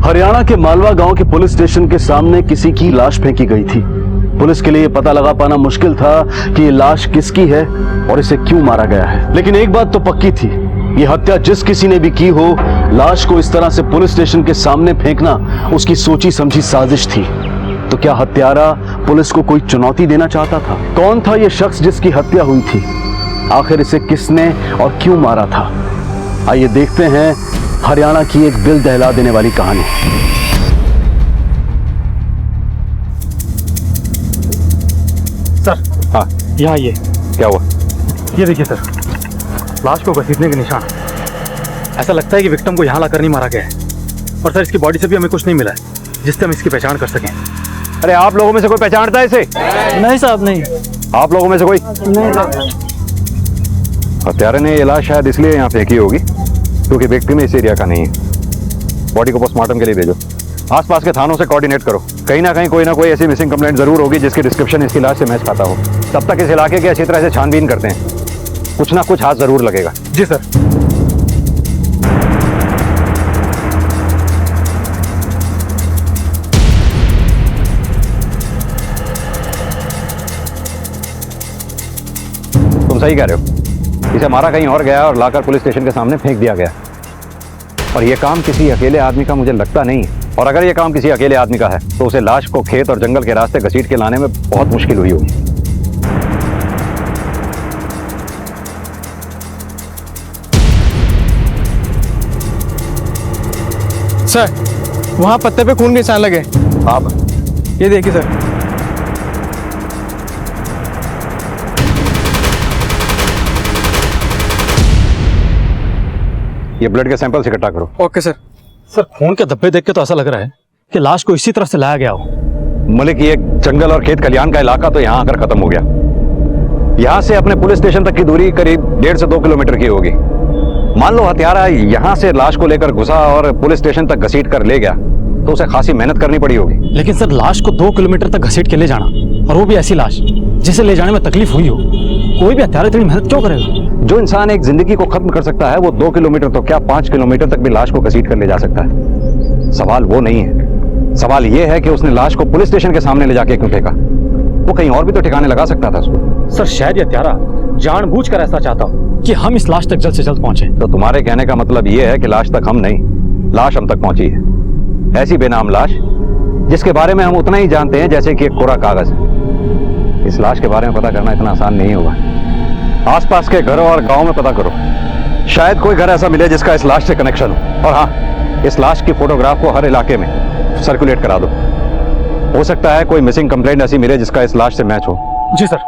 हरियाणा के मालवा गांव के पुलिस स्टेशन के सामने किसी की लाश फेंकी गई थी। पुलिस के लिए यह पता लगा पाना मुश्किल था कि ये लाश किसकी है और इसे क्यों मारा गया है। लेकिन एक बात तो पक्की थी, ये हत्या जिस किसी ने भी की हो, लाश को इस तरह से पुलिस स्टेशन के सामने फेंकना उसकी सोची समझी साजिश थी। तो क्या हत्यारा पुलिस को कोई चुनौती देना चाहता था? कौन था ये शख्स जिसकी हत्या हुई थी? आखिर इसे किसने और क्यों मारा था? आइए देखते हैं हरियाणा की एक दिल दहला देने वाली कहानी। सर, हाँ, यहाँ ये क्या हुआ? ये देखिए सर, लाश को घसीटने के निशान। ऐसा लगता है कि विक्टिम को यहाँ लाकर नहीं मारा गया है। और सर, इसकी बॉडी से भी हमें कुछ नहीं मिला है जिससे हम इसकी पहचान कर सकें। अरे आप लोगों में से कोई पहचानता है इसे? नहीं साहब, नहीं। आप लोगों में से कोई? नहीं साहब। हत्यारे ने ये लाश शायद इसलिए यहाँ फेंकी होगी क्योंकि विक्टिम इस एरिया का नहीं है। बॉडी को पोस्टमार्टम के लिए भेजो। आसपास के थानों से कोऑर्डिनेट करो, कहीं ना कहीं कोई ना कोई ऐसी मिसिंग कंप्लेंट जरूर होगी जिसकी डिस्क्रिप्शन इसकी लाश से मैच खाता हो। तब तक इस इलाके की अच्छी तरह से छानबीन करते हैं, कुछ ना कुछ हाथ जरूर लगेगा। जी सर। तुम सही कह रहे हो, इसे मारा कहीं और गया और लाकर पुलिस स्टेशन के सामने फेंक दिया गया। और यह काम किसी अकेले आदमी का मुझे लगता नहीं है। और अगर यह काम किसी अकेले आदमी का है तो उसे लाश को खेत और जंगल के रास्ते घसीट के लाने में बहुत मुश्किल हुई होगी। सर, वहाँ पत्ते पे खून के निशान लगे। आप ये देखिए सर। ये ब्लड के सैंपल्स इकट्ठा करो। Okay sir. सर, खून के धब्बे देख के तो ऐसा लग रहा है कि लाश को इसी तरह से लाया गया हो। मलिक, ये जंगल और खेत खलियान का इलाका तो यहाँ आकर खत्म हो गया। यहाँ से अपने पुलिस स्टेशन तक की दूरी करीब 1.5 से 2 किलोमीटर की होगी। मान लो हत्यारा यहाँ से लाश को लेकर घुसा और पुलिस स्टेशन तक घसीट कर ले गया तो उसे खासी मेहनत करनी पड़ी होगी। लेकिन सर, लाश को 2 किलोमीटर तक घसीट के ले जाना, और वो भी ऐसी लाश जिसे ले जाने में तकलीफ हुई हो, कोई भी हत्यारा इतनी मेहनत क्यों करेगा? जो इंसान एक जिंदगी को खत्म कर सकता है वो 2 किलोमीटर तो क्या 5 किलोमीटर तक भी लाश को घसीट कर ले जा सकता है। सवाल वो नहीं है, सवाल ये है कि उसने लाश को पुलिस स्टेशन के सामने ले जाके क्यों फेंका? वो कहीं और भी तो ठिकाने लगा सकता था उसको। सर, शायद ये हत्यारा जानबूझकर ऐसा चाहता हो कि हम इस लाश तक जल्द से जल्द पहुंचे। तो तुम्हारे कहने का मतलब ये है कि लाश तक हम नहीं, लाश हम तक पहुंची है। ऐसी बेनाम लाश जिसके बारे में हम उतना ही जानते हैं जैसे कि एक कोरा कागज। इस लाश के बारे में पता करना इतना आसान नहीं होगा। आसपास के घरों और गांव में पता करो, शायद कोई घर ऐसा मिले जिसका इस लाश से कनेक्शन हो। और हाँ, इस लाश की फोटोग्राफ को हर इलाके में सर्कुलेट करा दो। हो सकता है कोई मिसिंग कंप्लेंट ऐसी मिले जिसका इस लाश से मैच हो। जी सर।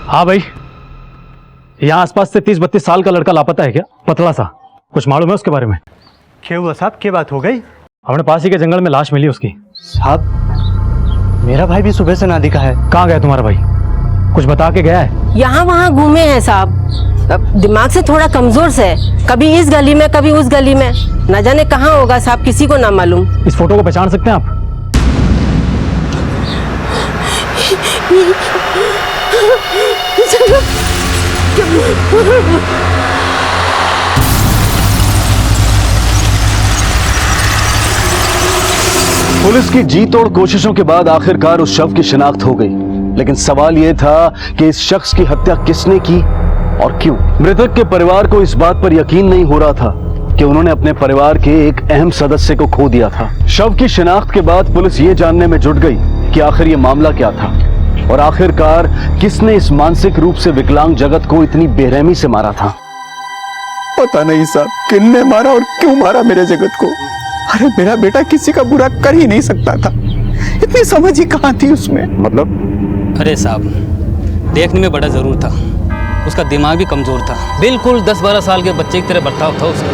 हाँ भाई, यहाँ आसपास से 30-32 साल का लड़का लापता है क्या? पतला सा, कुछ मालूम है उसके बारे में? क्या हुआ साहब, क्या बात हो गई? हमने पास ही के जंगल में लाश मिली उसकी। साहब, मेरा भाई भी सुबह से ना दिखा है। कहाँ गया तुम्हारा भाई? कुछ बता के गया है? यहाँ वहाँ घूमे हैं साहब, दिमाग से थोड़ा कमजोर से है। कभी इस गली में कभी उस गली में, न जाने कहाँ होगा साहब, किसी को ना मालूम। इस फोटो को पहचान सकते हैं आप? पुलिस की जी तोड़ कोशिशों के बाद आखिरकार उस शव की शिनाख्त हो गई। लेकिन सवाल यह था कि इस शख्स की हत्या किसने की और क्यों? मृतक के परिवार को इस बात पर यकीन नहीं हो रहा था कि उन्होंने अपने परिवार के एक अहम सदस्य को खो दिया था। शव की शिनाख्त के बाद पुलिस ये जानने में जुट गई कि आखिर ये मामला क्या था और आखिरकार किसने इस मानसिक रूप से विकलांग जगत को इतनी बेरहमी से मारा था। पता नहीं साहब, किसने मारा और क्यों मारा मेरे जगत को। अरे मेरा बेटा किसी का बुरा कर ही नहीं सकता था, इतनी समझ ही कहाँ थी उसमें। मतलब? अरे साहब, देखने में बड़ा जरूर था, उसका दिमाग भी कमजोर था। बिल्कुल 10-12 साल के बच्चे की तरह बर्ताव था उसका।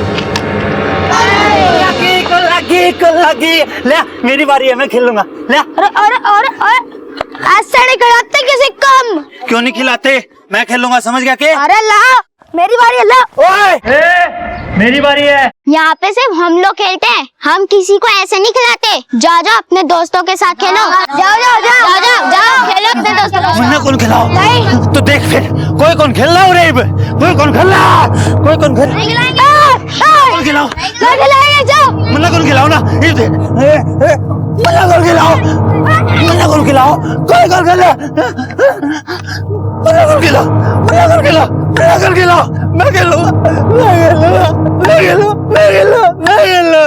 लगी ले, मेरी बारी है, मैं खेलूंगा। ले। अरे आज से नहीं खिलाते किसी कम। क्यों नहीं खिलाते? मैं खेलूंगा, समझ गया? के अरे ला, मेरी बारी है, ला। ओए, मेरी बारी है। यहाँ पे सिर्फ हम लोग खेलते हैं, हम किसी को ऐसे नहीं खिलाते। जाओ जाओ अपने दोस्तों के साथ खेलो। जाओ जाओ जाओ जाओ जाओ जाओ खेलो अपने दोस्तों के मुन्ना साथ। कौन खिलाओ? नहीं। तो देख फिर, कोई कौन खेल रहा है? कोई कौन खेल रहा? कोई कौन खेल? नहीं खिलाएंगे। कौन खिलाओ? नहीं खिलाएंगे, जाओ। मुन्ना कौन खिलाओ ना? ये देख, मुन्ना कौन खिलाओ? मुन्ना कौन खिलाओ? कोई कौन खिलाओ? मुन्ना कौन खिलाओ? मुन्ना कौन खिलाओ? मुन्ना कौन खिलाओ? मैं खेलूंगा, मैं खेलूंगा, मैं खेलूंगा, मैं खेलूंगा, मैं खेलूंगा।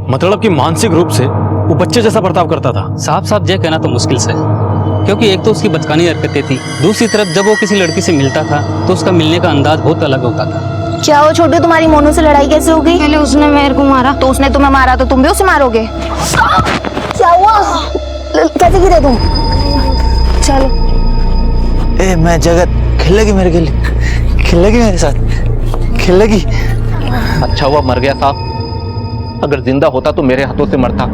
मतलब कि मानसिक रूप से वो बच्चे जैसा बर्ताव करता था। साफ साफ ये कहना तो मुश्किल से, क्योंकि एक तो उसकी बचकानी हरकतें थी, दूसरी तरफ जब वो किसी लड़की से मिलता था तो उसका मिलने का अंदाज बहुत अलग होता था। क्या वो छोटे, तुम्हारी मोनू से लड़ाई कैसे हो गई? पहले उसने मेरे को मारा, तो उसने तुम्हें मारा, तो तुम भी उसे मारोगे? क्या हुआ? कैसे गिरे तुम? चलो। ए, मैं जगत खेलेगी मेरे लिए, खेलेगी मेरे साथ, खेलेगी। अच्छा हुआ मर गया साहब, अगर जिंदा होता तो मेरे हाथों से मरता।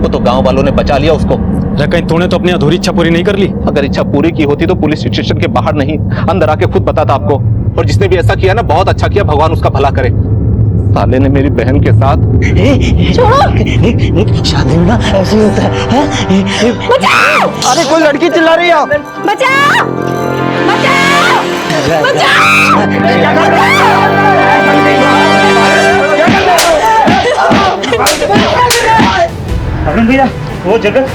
वो तो गांव वालों ने बचा लिया उसको। कहीं तूने तो अपनी अधूरी इच्छा पूरी नहीं कर ली? अगर इच्छा पूरी की होती तो पुलिस स्टेशन के बाहर नहीं, अंदर आके खुद बताता आपको। और जिसने भी ऐसा किया ना, बहुत अच्छा किया, भगवान उसका भला करे। साले ने मेरी बहन के साथ शादी में ना ऐसे ही होता है। अरे कोई लड़की चिल्ला रही है। बचाओ! बचाओ! अरुण भैया, वो जगत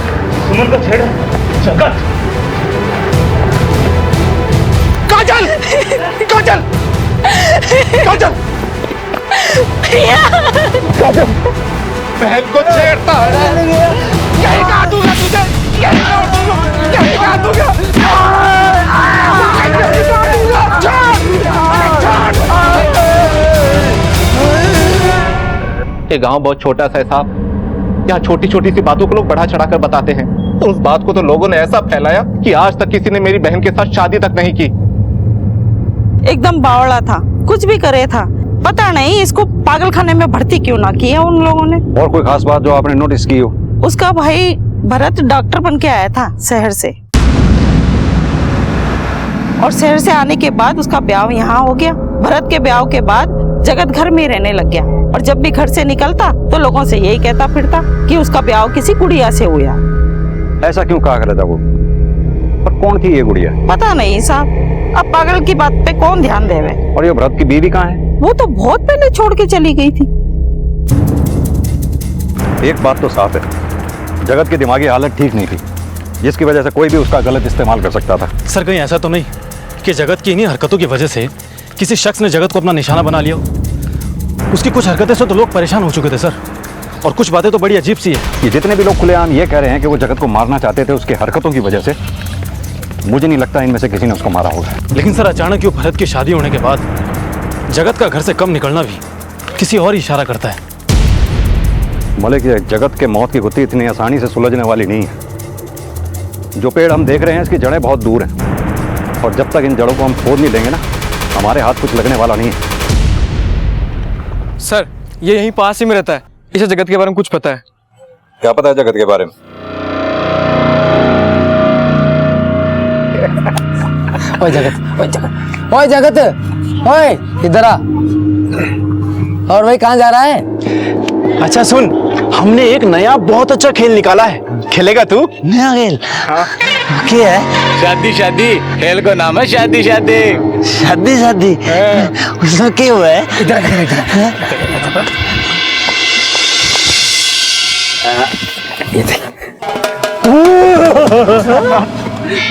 सुमन को छेड़। जगत, काजल, काजल, काजल, काजल, बहन को छेड़ता है। यही काट दूंगा तुझे, यही काट दूंगा, यही काट दूंगा, यही काट दूंगा। ये गांव बहुत छोटा सा है साहब, यहाँ छोटी छोटी सी बातों को लोग बढ़ा चढ़ा कर बताते हैं। तो उस बात को तो लोगों ने ऐसा फैलाया कि आज तक किसी ने मेरी बहन के साथ शादी तक नहीं की। एकदम बावड़ा था, कुछ भी करे था। पता नहीं इसको पागल खाने में भर्ती क्यों ना किया उन लोगों ने। और कोई खास बात जो आपने नोटिस की हो? उसका भाई भरत डॉक्टर बन के आया था शहर से, और शहर से आने के बाद उसका ब्याह यहाँ हो गया। भरत के ब्याह के बाद जगत घर में रहने लग गया, और जब भी घर से निकलता तो लोगों से यही कहता फिरता कि उसका ब्याह किसी गुड़िया से हुआ। ऐसा क्यों कहा करता वो? पर कौन थी ये गुड़िया? पता नहीं साहब, अब पागल की बात पे कौन ध्यान देवे। और ये भरत की बीवी कहाँ है? वो तो बहुत पहले छोड़ के चली गई थी। एक बात तो साफ है, जगत की दिमागी हालत ठीक नहीं थी, जिसकी वजह से कोई भी उसका गलत इस्तेमाल कर सकता था। सर कहीं ऐसा तो नहीं कि जगत की इन्हीं हरकतों की वजह से किसी शख्स ने जगत को अपना निशाना बना लिया? उसकी कुछ हरकतें से तो लोग परेशान हो चुके थे सर, और कुछ बातें तो बड़ी अजीब सी है। ये जितने भी लोग खुलेआम ये कह रहे हैं कि वो जगत को मारना चाहते थे उसकी हरकतों की वजह से, मुझे नहीं लगता इनमें से किसी ने उसको मारा होगा। लेकिन सर अचानक भरत की शादी होने के बाद जगत का घर से कम निकलना भी किसी और ही इशारा करता है। मलिक, ये जगत के मौत की गुत्थी इतनी आसानी से सुलझने वाली नहीं है। जो पेड़ हम देख रहे हैं इसकी जड़ें बहुत दूर हैं, और जब तक इन जड़ों को हम खोद नहीं लेंगे ना, हमारे हाथ कुछ लगने वाला नहीं है। सर ये यहीं पास ही में रहता है, इसे जगत के बारे में कुछ पता है? क्या पता है जगत के बारे में? ओए जगत, ओए जगत, ओए जगत, ओए इधर आ। और भाई कहाँ जा रहा है? अच्छा सुन, हमने एक नया बहुत अच्छा खेल निकाला है, खेलेगा तू? नया खेल? क्या है? शादी शादी खेल को नाम है शादी शादी। शादी शादी? उसमें क्या हुआ है? इधर इधर इधर। ये देख,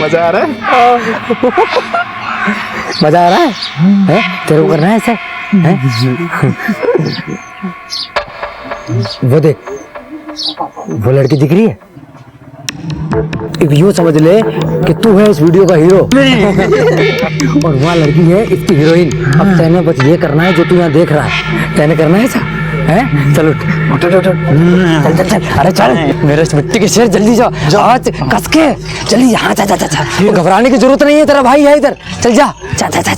मजा आ रहा है? मजा आ रहा है? तेरे को करना है ऐसा? वो देख, वो लड़की दिख रही है? अब यूँ समझ ले कि तू है इस वीडियो का हीरो और वहाँ लड़की है इसकी हीरोइन। अब तेने बस ये करना है जो तू यहाँ देख रहा है, तेने करना है ऐसा। हैं? चल उठ उठ उठ उठ। चल चल चल, अरे चल मेरे मिट्टी के शेर, जल्दी जाओ, आज कस के जल्दी। यहाँ जा जा जा जा, घबराने की जरूरत नहीं है, तेरा भाई है इधर, चल जा जा जा जा।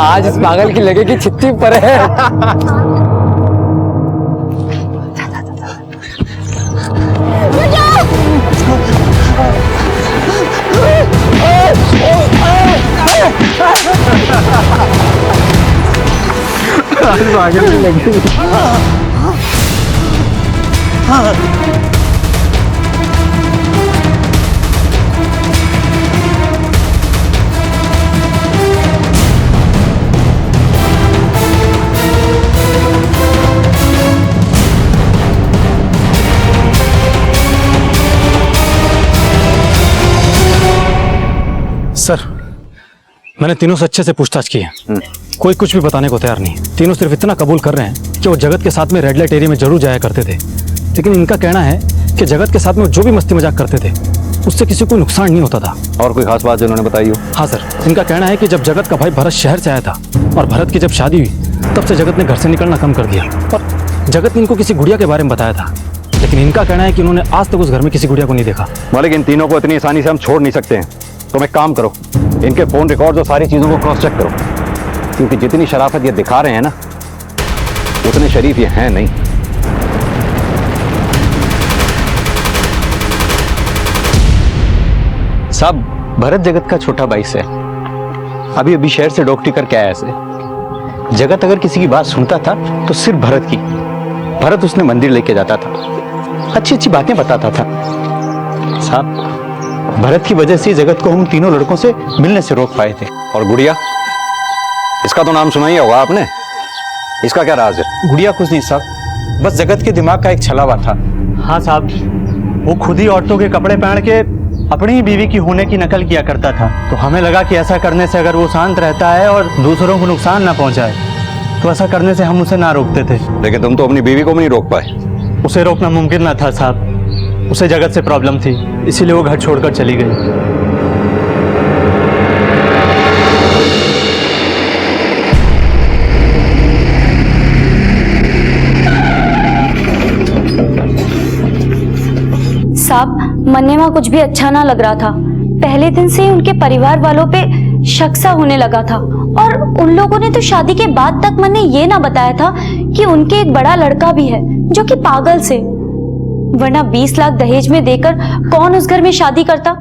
आज इस पागल की लगेगी छित्ती पर है। सर, मैंने तीनों से अच्छे से पूछताछ की है। कोई कुछ भी बताने को तैयार नहीं। तीनों सिर्फ इतना कबूल कर रहे हैं कि वो जगत के साथ में रेड लाइट एरिया में जरूर जाया करते थे, लेकिन इनका कहना है कि जगत के साथ में जो भी मस्ती मजाक करते थे उससे किसी को नुकसान नहीं होता था। और कोई खास बात जो उन्होंने बताई हो? हाँ सर, इनका कहना है कि जब जगत का भाई भरत शहर से आया था और भरत की जब शादी हुई तब से जगत ने घर से निकलना कम कर दिया और जगत ने इनको किसी गुड़िया के बारे में बताया था, लेकिन इनका कहना है कि उन्होंने आज तक उस घर में किसी गुड़िया को नहीं देखा। मालिक, इन तीनों को इतनी आसानी से हम छोड़ नहीं सकते हैं। तुम एक काम करो, इनके फोन रिकॉर्ड और सारी चीजों को क्रॉस चेक करो, क्योंकि जितनी शराफत ये दिखा रहे हैं ना उतने शरीफ ये हैं नहीं। साहब, भरत जगत का छोटा भाई से अभी अभी शहर से डॉक्टरी करके आया से। जगत अगर किसी की बात सुनता था तो सिर्फ भरत की। भरत उसने मंदिर लेके जाता था, अच्छी अच्छी बातें बताता था। साहब, भरत की वजह से जगत को हम तीनों लड़कों से मिलने से रोक पाए थे। और गुड़िया, इसका तो नाम सुना ही होगा आपने, इसका क्या राज है? गुड़िया कुछ नहीं साहब, बस जगत के दिमाग का एक छलावा था। हाँ साहब, वो खुद ही औरतों के कपड़े पहन के अपनी ही बीवी की होने की नकल किया करता था, तो हमें लगा कि ऐसा करने से अगर वो शांत रहता है और दूसरों को नुकसान ना पहुंचाए तो ऐसा करने से हम उसे ना रोकते थे। लेकिन तुम तो अपनी बीवी को भी नहीं रोक पाए। उसे रोकना मुमकिन ना था साहब, उसे जगत से प्रॉब्लम थी, इसीलिए वो घर छोड़कर चली गई। साहब, मन्नेवा कुछ भी अच्छा ना लग रहा था। पहले दिन से ही उनके परिवार वालों पे शक सा होने लगा था और उन लोगों ने तो शादी के बाद तक मन्ने ये ना बताया था कि उनके एक बड़ा लड़का भी है जो कि पागल से, वरना 20 लाख दहेज में देकर कौन उस घर में शादी करता।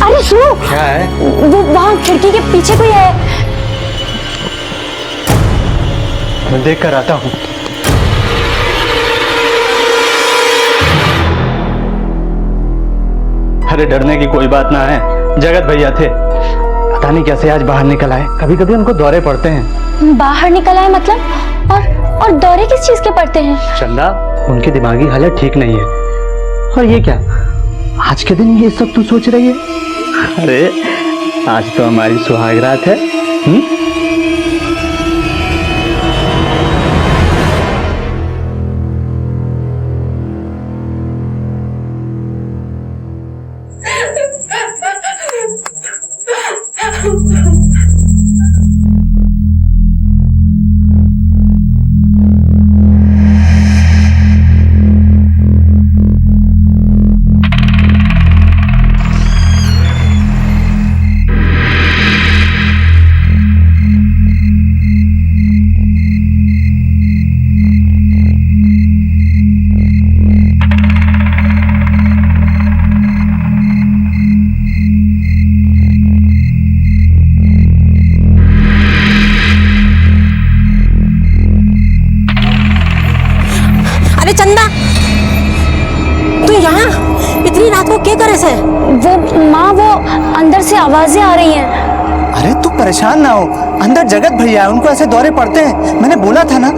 अरे सुनो, क्या है? वो वहाँ खिड़की के पीछे कोई है। मैं देख कर आता हूँ। अरे डरने की कोई बात ना है, जगत भैया थे, पता नहीं कैसे आज बाहर निकल आए। कभी कभी उनको दौरे पड़ते हैं। बाहर निकल आए मतलब? और दौरे किस चीज के पड़ते हैं? चंदा, उनकी दिमागी हालत ठीक नहीं है। और ये क्या, आज के दिन ये सब तू सोच रही है? अरे आज तो हमारी सुहागरात है। चंदा, तू यहाँ इतनी रात को क्या करे से? वो माँ, वो अंदर से आवाजें आ रही हैं। अरे तू परेशान ना हो, अंदर जगत भैया है, उनको ऐसे दौरे पड़ते हैं, मैंने बोला था ना।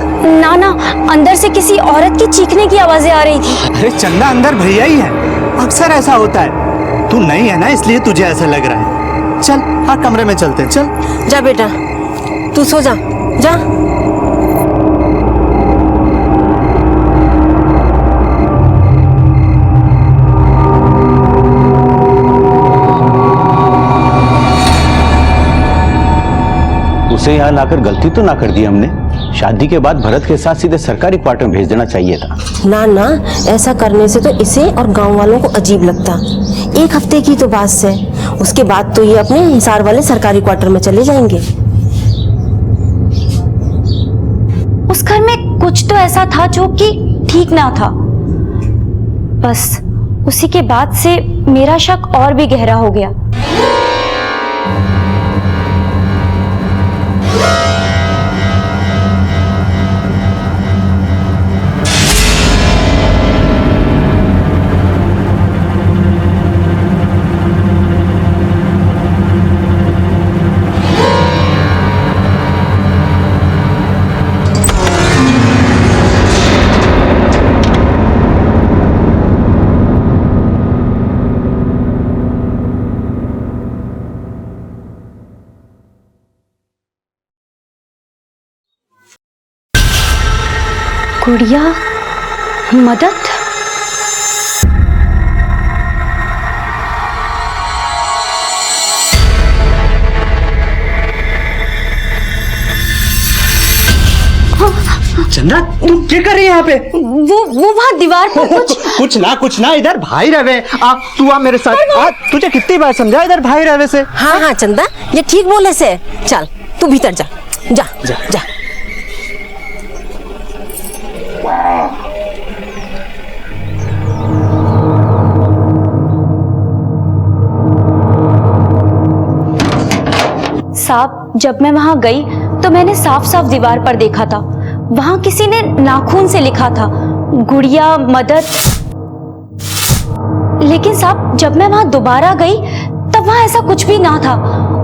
ना, अंदर से किसी औरत की चीखने की आवाजें आ रही थी। अरे चंदा, अंदर भैया ही है, अक्सर ऐसा होता है। तू नहीं है ना, इसलिए तुझे ऐसा लग रहा है। चल हाँ, कमरे में चलते हैं, चल। जा बेटा, तू सो जा, जा। उसे यहाँ लाकर गलती तो ना कर दी हमने। शादी के बाद भरत के साथ सीधे सरकारी क्वार्टर में भेज देना चाहिए था। ना, ऐसा करने से तो इसे और गांव वालों को अजीब लगता। एक हफ्ते की तो बात है, उसके बाद तो ये अपने हिसार वाले सरकारी क्वार्टर में चले जाएंगे। उस घर में कुछ तो ऐसा था जो कि ठीक ना था। बस उसी के बाद से मेरा शक और भी गहरा हो गया। गुड़िया, मदद। चंदा, तू क्या कर रही है यहाँ पे? वो वहाँ दीवार पर कुछ ना इधर भाई रहे। तू आ मेरे साथ। तुझे कितनी बार समझा इधर भाई रहे से? हाँ चंदा, ये ठीक बोले से। चल तू भीतर जा, जा जा, जा। साहब, जब मैं वहां गई तो मैंने साफ साफ दीवार पर देखा था, वहां किसी ने नाखून से लिखा था गुड़िया मदद। लेकिन साहब, जब मैं वहां दोबारा गई तब वहां ऐसा कुछ भी ना था,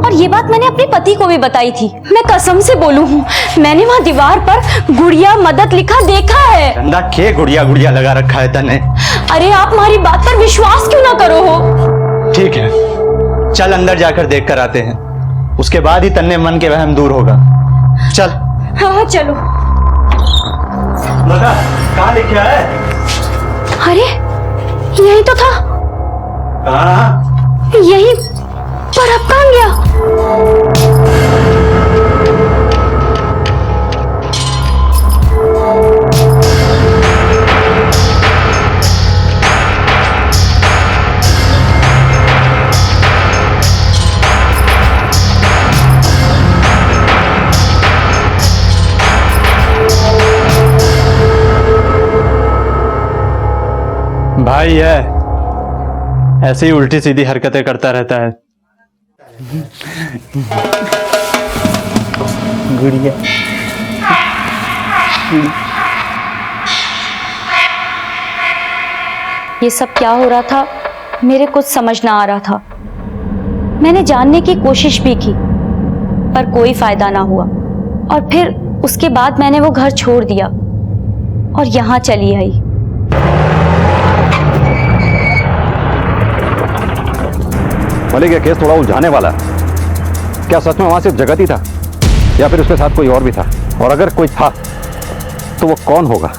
और ये बात मैंने अपने पति को भी बताई थी। मैं कसम से बोलूं हूँ, मैंने वहां दीवार पर गुड़िया मदद लिखा देखा है। चंदा, के गुड़िया गुड़िया लगा रखा है तने? अरे आप हमारी बात पर विश्वास क्यों ना करो हो? ठीक है, चल अंदर जाकर देख कर आते हैं, उसके बाद ही तन्ने मन के वहम दूर होगा। चल। हाँ चलो। कहाँ लिखा है? अरे यही तो था। यही, पर अब कहाँ गया? भाई है, ऐसे ही उल्टी सीधी हरकतें करता रहता है। गुड़िया, ये सब क्या हो रहा था, मेरे कुछ समझ ना आ रहा था। मैंने जानने की कोशिश भी की, पर कोई फायदा ना हुआ, और फिर उसके बाद मैंने वो घर छोड़ दिया और यहाँ चली आई। मलिक, ये केस थोड़ा उलझाने वाला है। क्या सच में वहां सिर्फ जगत ही था, या फिर उसके साथ कोई और भी था? और अगर कोई था तो वो कौन होगा?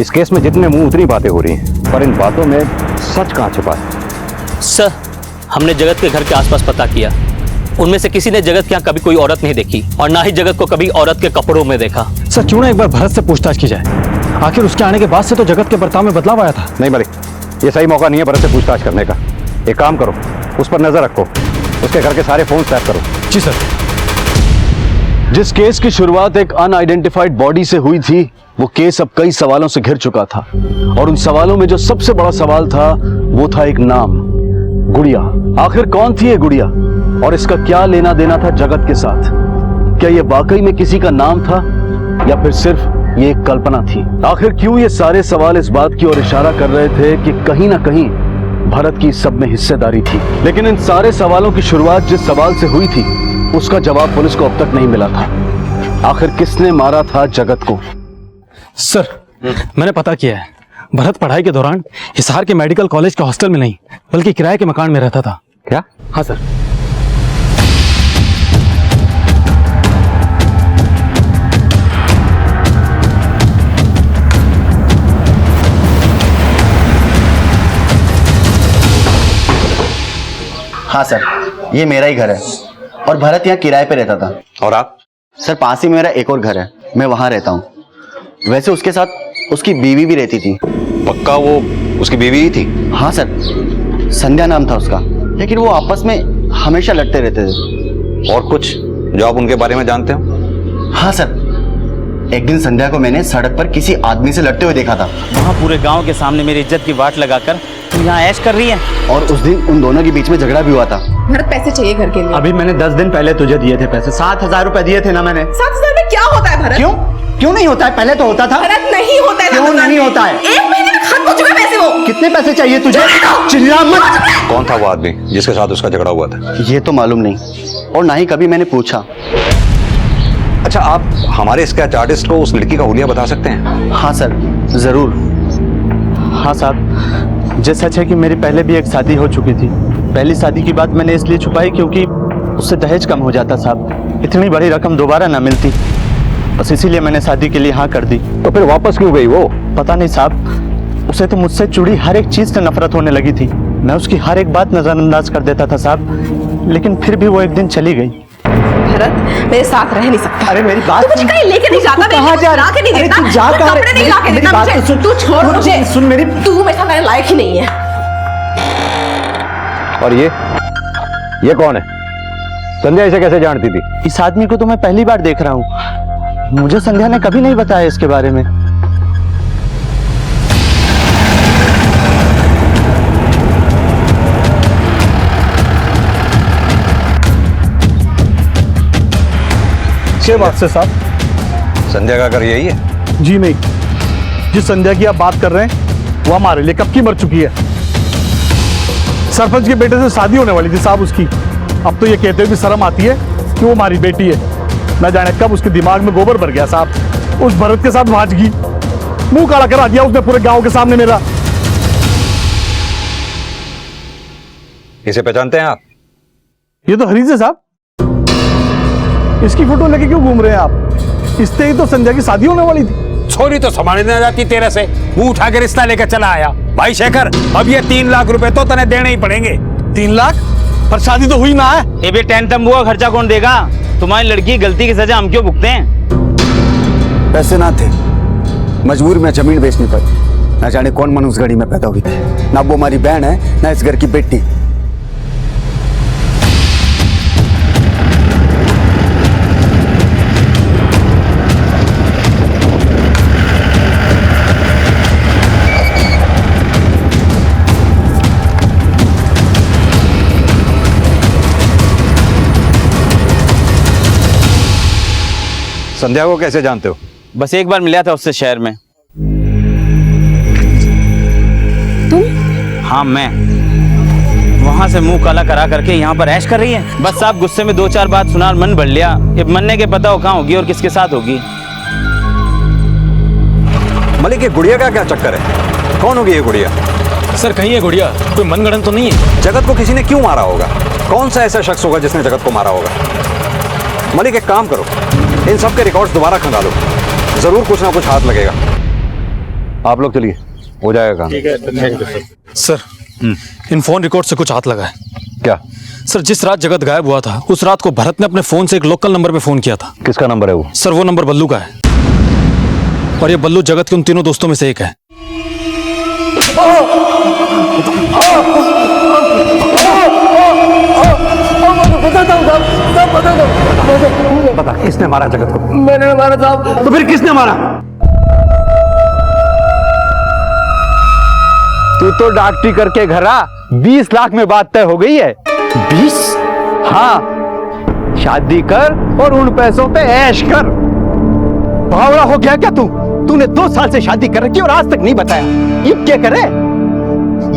इस केस में जितने मुंह उतनी बातें हो रही हैं, पर इन बातों में सच कहां छुपा है? सर, हमने जगत के घर के आसपास पता किया, उनमें से किसी ने जगत के यहाँ कभी कोई औरत नहीं देखी, और ना ही जगत को कभी औरत के कपड़ों में देखा। सर, क्यों ना एक बार भरत से पूछताछ की जाए? आखिर उसके आने के बाद से तो जगत के बर्ताव में बदलाव आया था। नहीं मलिक, ये सही मौका नहीं है भरत से पूछताछ करने का। एक काम करो, उस पर नजर रखो, उसके घर के सारे फोन टैप करो। जी सर। जिस केस की शुरुआत एक अनआइडेंटिफाइड बॉडी से हुई थी, वो केस अब कई सवालों से घिर चुका था, और उन सवालों में जो सबसे बड़ा सवाल था वो था एक नाम, गुड़िया। आखिर कौन थी ये गुड़िया, और इसका क्या लेना देना था जगत के साथ? क्या ये वाकई में किसी का नाम था, या फिर सिर्फ ये एक कल्पना थी। आखिर क्यों ये सारे सवाल इस बात की ओर इशारा कर रहे थे कि कहीं ना कहीं भरत की सब में हिस्सेदारी थी। लेकिन इन सारे सवालों की शुरुआत जिस सवाल से हुई थी उसका जवाब पुलिस को अब तक नहीं मिला था। आखिर किसने मारा था जगत को? सर, मैंने पता किया है। भरत पढ़ाई के दौरान हिसार के मेडिकल कॉलेज के हॉस्टल में नहीं बल्कि किराए के मकान में रहता था। क्या? हाँ सर। हाँ सर, ये मेरा ही घर है और भरत यहाँ किराए पे रहता था। और आप? सर, पास ही में मेरा एक और घर है, मैं वहाँ रहता हूँ। वैसे उसके साथ उसकी बीवी भी रहती थी। पक्का वो उसकी बीवी ही थी? हाँ सर, संध्या नाम था उसका, लेकिन वो आपस में हमेशा लड़ते रहते थे। और कुछ जो आप उनके बारे में जानते हो? हाँ सर, एक दिन संध्या को मैंने सड़क पर किसी आदमी से लड़ते हुए देखा था। वहाँ पूरे गांव के सामने मेरी इज्जत की वाट लगाकर तुम यहाँ ऐश कर रही है। और उस दिन उन दोनों के बीच में झगड़ा भी हुआ था। भरत, पैसे चाहिए घर के लिए। अभी मैंने 10 दिन पहले तुझे दिए थे पैसे, 7,000 रुपए दिए थे ना मैंने। 7,000 में क्या होता है भरत? क्यों नहीं होता है? पहले तो होता था। भरत, नहीं होता है। क्यों नहीं होता है? 1 महीने में खत्म हो चुके पैसे। वो कितने पैसे चाहिए तुझे? चिल्ला मत। कौन था वो आदमी जिसके साथ उसका झगड़ा हुआ था? ये तो मालूम नहीं और ना ही कभी मैंने पूछा। अच्छा, आप हमारे स्केच आर्टिस्ट को उस लड़की का हुलिया बता सकते हैं? हाँ सर, जरूर। हाँ साहब, जे सच है कि मेरी पहले भी एक शादी हो चुकी थी। पहली शादी की बात मैंने इसलिए छुपाई क्योंकि उससे दहेज कम हो जाता साहब, इतनी बड़ी रकम दोबारा ना मिलती, बस इसीलिए मैंने शादी के लिए हाँ कर दी। तो फिर वापस क्यों गई वो? पता नहीं साहब, उसे तो मुझसे जुड़ी हर एक चीज से नफरत होने लगी थी। मैं उसकी हर एक बात नजरअंदाज कर देता था साहब, लेकिन फिर भी वो एक दिन चली गई। भरत, मेरे साथ रह नहीं सकता। अरे मेरी बात, तू मुझे कहीं लेके नहीं जाता। कहाँ जा रहा? के नहीं देता। तू जा कहाँ? कपड़े नहीं लाके देता मुझे। तू छोड़ मुझे। सुन मेरी, तू मेरे साथ रहने लायक ही नहीं है। और ये कौन है? संध्या इसे कैसे जानती थी? इस आदमी को तो मैं पहली बार देख रहा हूँ। मुझे संध्या ने कभी नहीं बताया इसके बारे में। क्या बात से साहब? संध्या का घर यही है? जी नहीं, जिस संध्या की आप बात कर रहे हैं वो हमारे लिए कब की मर चुकी है। सरपंच के बेटे से शादी होने वाली थी साहब उसकी। अब तो ये कहते हुए भी शर्म आती है कि वो हमारी बेटी है। न जाने कब उसके दिमाग में गोबर भर गया साहब। उस भरत के साथ भाजगी, मुंह काला करा दिया उसने पूरे गांव के सामने मेरा। इसे पहचानते हैं आप? ये तो हरीश है साहब। इसकी फोटो लेके क्यों घूम रहे हैं आप? इससे ही तो संध्या की शादी होने वाली थी। छोरी तो संभालने न जाती तेरे से, मुंह उठा के रिश्ता लेकर चला आया। भाई शेखर, अब ये 3 लाख रुपए तो तने देने ही पड़ेंगे। 3 लाख? पर शादी तो हुई ना है। ये भी टेंट तंबू का खर्चा कौन देगा? तुम्हारी लड़की की गलती की सजा हम क्यों भुगते हैं? पैसे ना थे, मजबूर में जमीन बेचनी पड़ी। ना जाने कौन मनुष्य घड़ी में पैदा हुई थी। ना वो हमारी बहन है, ना इस घर की बेटी। संध्या को कैसे जानते हो? बस एक बार मिला था उससे शहर में। तुम? हाँ मैं। वहां से मुंह काला करा करके यहाँ पर ऐश कर रही है। बस आप गुस्से में 2-4 बात सुना, मन बढ़ लिया। ये मनने के पता हो कहाँ होगी और किसके साथ होगी। मलिक, ये गुड़िया का क्या चक्कर है? कौन होगी ये गुड़िया? सर, कहीं ये गुड़िया कोई मनगढ़ंत तो नहीं है? जगत को किसी ने क्यों मारा होगा? कौन सा ऐसा शख्स होगा जिसने जगत को मारा होगा? मलिक, एक काम करो, इन सब के रिकॉर्ड्स दोबारा खंगालो, जरूर कुछ ना कुछ हाथ लगेगा। आप लोग चलिए, हो जाएगा काम। ठीक है सर। इन फोन रिकॉर्ड से कुछ हाथ लगा है। क्या? सर, जिस रात जगत गायब हुआ था उस रात को भरत ने अपने फोन से एक लोकल नंबर पे फोन किया था। किसका नंबर है वो? सर, वो नंबर बल्लू का है और ये बल्लू जगत के उन तीनों दोस्तों में से एक है। बता, किसने मारा जगत को? मैंने मारा साहब। तो फिर किसने मारा? तू तो डॉक्टरी करके घर आ, 20 लाख में बात तय हो गई है। 20? हाँ, शादी कर और उन पैसों पे ऐश कर। बावड़ा हो गया क्या तूने 2 साल से शादी कर रखी और आज तक नहीं बताया। ये क्या करे?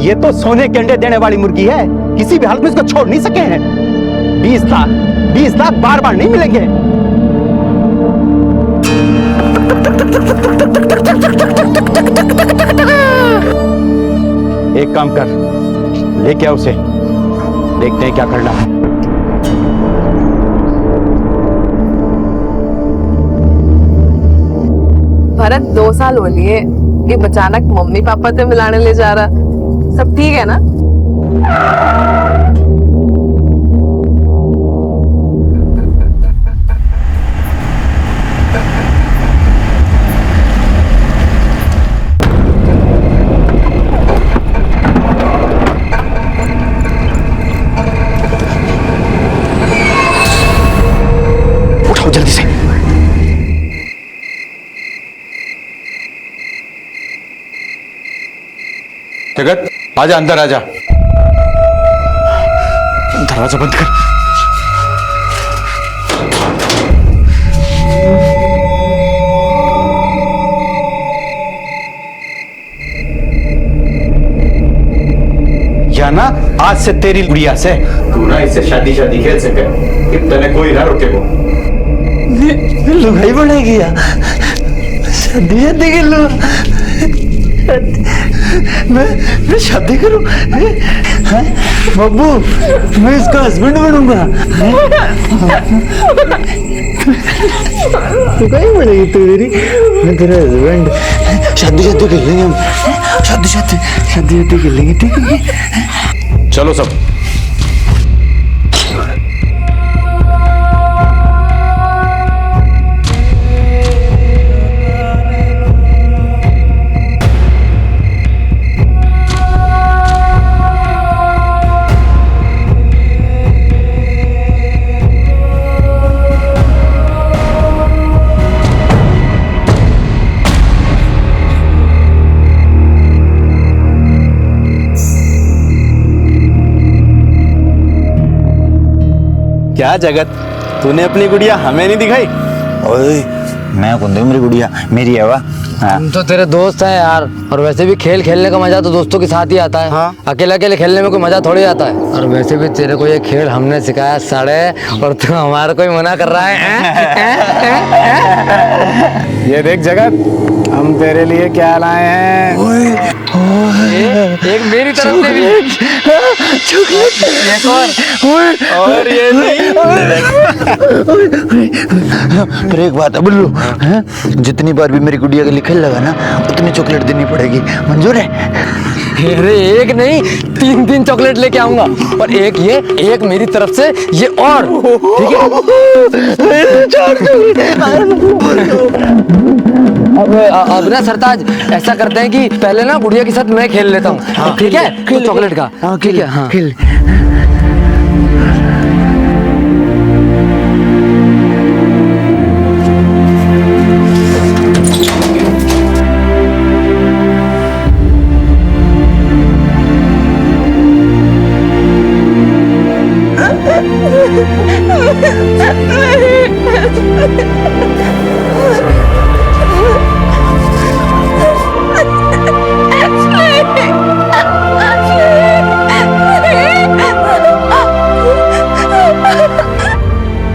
ये तो सोने के अंडे देने वाली मुर्गी है, किसी भी हालत में इसको छोड़ नहीं सके हैं। 20 लाख बार बार नहीं मिलेंगे। एक काम कर, लेके आ उसे, देखते हैं क्या करना है। भरत 2 साल हो लिए, ये अचानक मम्मी पापा से मिलाने ले जा रहा। सब ठीक है ना? उठाओ जल्दी से। जगत आजा, अंदर आजा। दरवाजा बंद कर। या ना आज से तेरी गुड़िया से तू ना इससे शादी खेल सके, इतने कोई ना रोके को। लुगाई बनेगी या शादी के लो। मैं शादी करूं? बब्बू, मैं इसका हस्बैंड बनूंगा। तू कहीं बनेगी तू मेरी, मैं तेरा हस्बैंड। शादी कर लेंगे हम, शादी कर लेंगे, ठीक है? चलो सब। क्या जगत, तूने अपनी गुड़िया हमें नहीं दिखाई? ओए, मैं कौन दूं मेरी गुड़िया? मेरी है वाह। हम तो तेरे दोस्त हैं यार, और वैसे भी खेल खेलने का मजा तो दोस्तों के साथ ही आता है। हाँ? अकेले अकेले खेलने में कोई मजा थोड़ी आता है। और वैसे भी तेरे को ये खेल हमने सिखाया साले, और तू हमारा कोई मना कर रहा है। ये देख जगत, हम तेरे लिए क्या लाए हैं। एक मेरी तरफ से भी और ये नहीं। पर एक बात है बुल्लू, जितनी बार भी मेरी गुड़िया के लिए खेल लगा ना, उतनी चॉकलेट देनी पड़ेगी, मंजूर है? अरे एक नहीं, 3 चॉकलेट लेके आऊंगा, और एक ये, एक मेरी तरफ से ये, और ठीक है? अब ना सरताज ऐसा करते हैं कि पहले ना गुड़िया के साथ मैं खेल लेता हूँ। हाँ, ठीक है? तो चॉकलेट का ठीक है। हाँ खेल।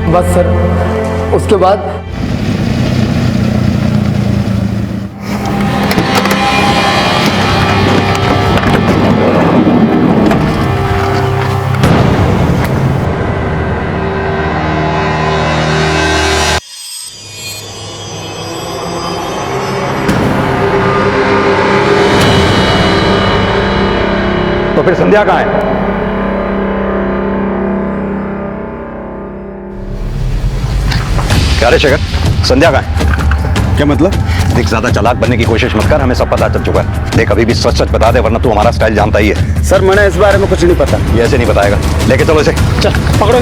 बस सर, उसके बाद तो फिर संध्या कहाँ है? क्या रे शेखर, संध्या कहाँ है? क्या मतलब? देख, ज्यादा चालाक बनने की कोशिश मत कर, हमें सब पता चल चुका है। देख, अभी भी सच सच बता दे, वरना तू हमारा स्टाइल जानता ही है। सर, मैंने इस बारे में कुछ नहीं पता। ये ऐसे नहीं बताएगा, लेके चलो इसे। चल पकड़ो।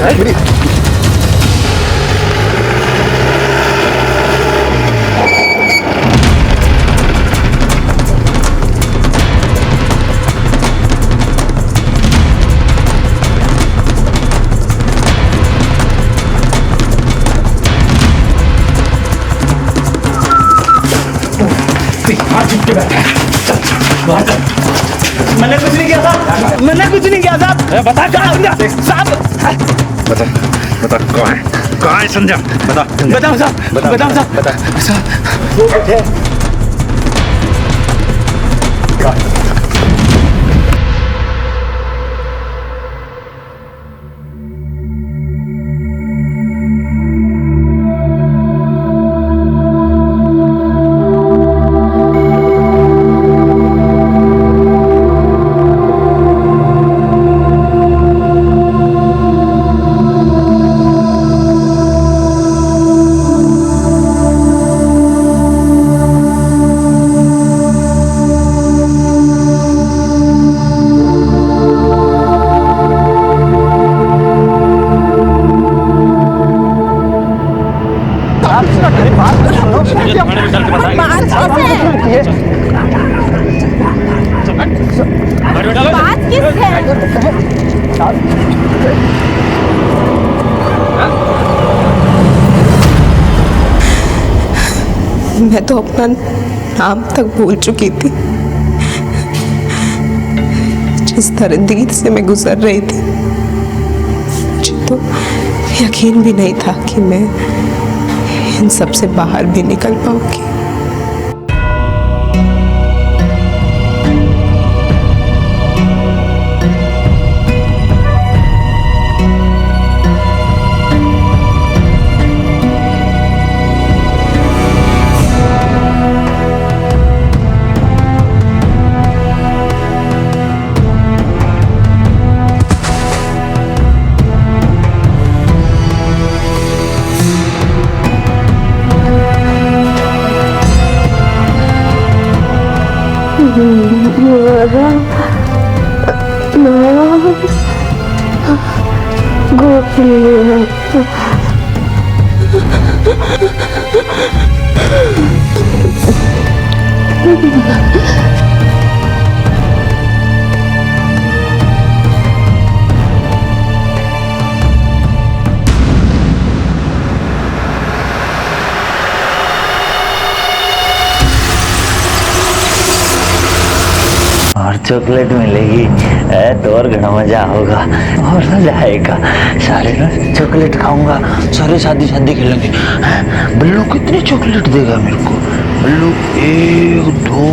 मैंने कुछ नहीं किया साहब, मैंने कुछ नहीं किया साहब। बता साहब, बता बता कहाँ है संध्या? बता बताओ साहब, बताओ साहब, साहब वो बैठे मैं तो अपना नाम तक भूल चुकी थी। जिस दर्द से मैं गुजर रही थी, मुझे तो यकीन भी नहीं था कि मैं इन सब से बाहर भी निकल पाऊंगी। और चॉकलेट मिलेगी तो और घना मजा होगा और मजा आएगा। सारे रोज चॉकलेट खाऊंगा, सारे शादी शादी खेलेंगे। बल्लू कितनी चॉकलेट देगा मेरे को? बल्लू 1 2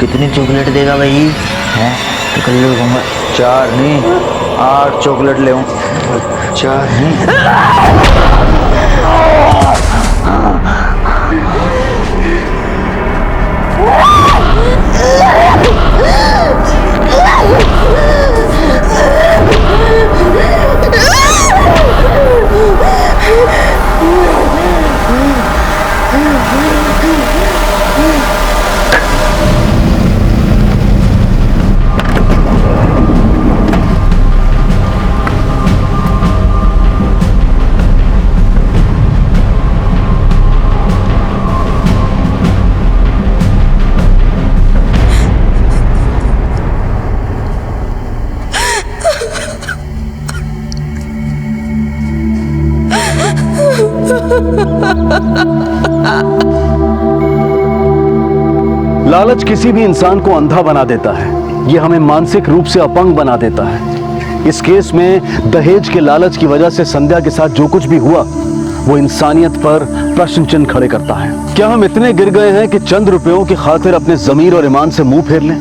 कितनी चॉकलेट देगा भाई? हैं तो कल खाऊंगा 4 नहीं 8 चॉकलेट ले 4 नहीं। लालच किसी भी इंसान को अंधा बना देता है। ये हमें मानसिक रूप से अपंग बना देता है। इस केस में दहेज के लालच की वजह से संध्या के साथ जो कुछ भी हुआ वो इंसानियत पर प्रश्न चिन्ह खड़े करता है। क्या हम इतने गिर गए हैं कि चंद रुपयों की खातिर अपने जमीर और ईमान से मुंह फेर लें?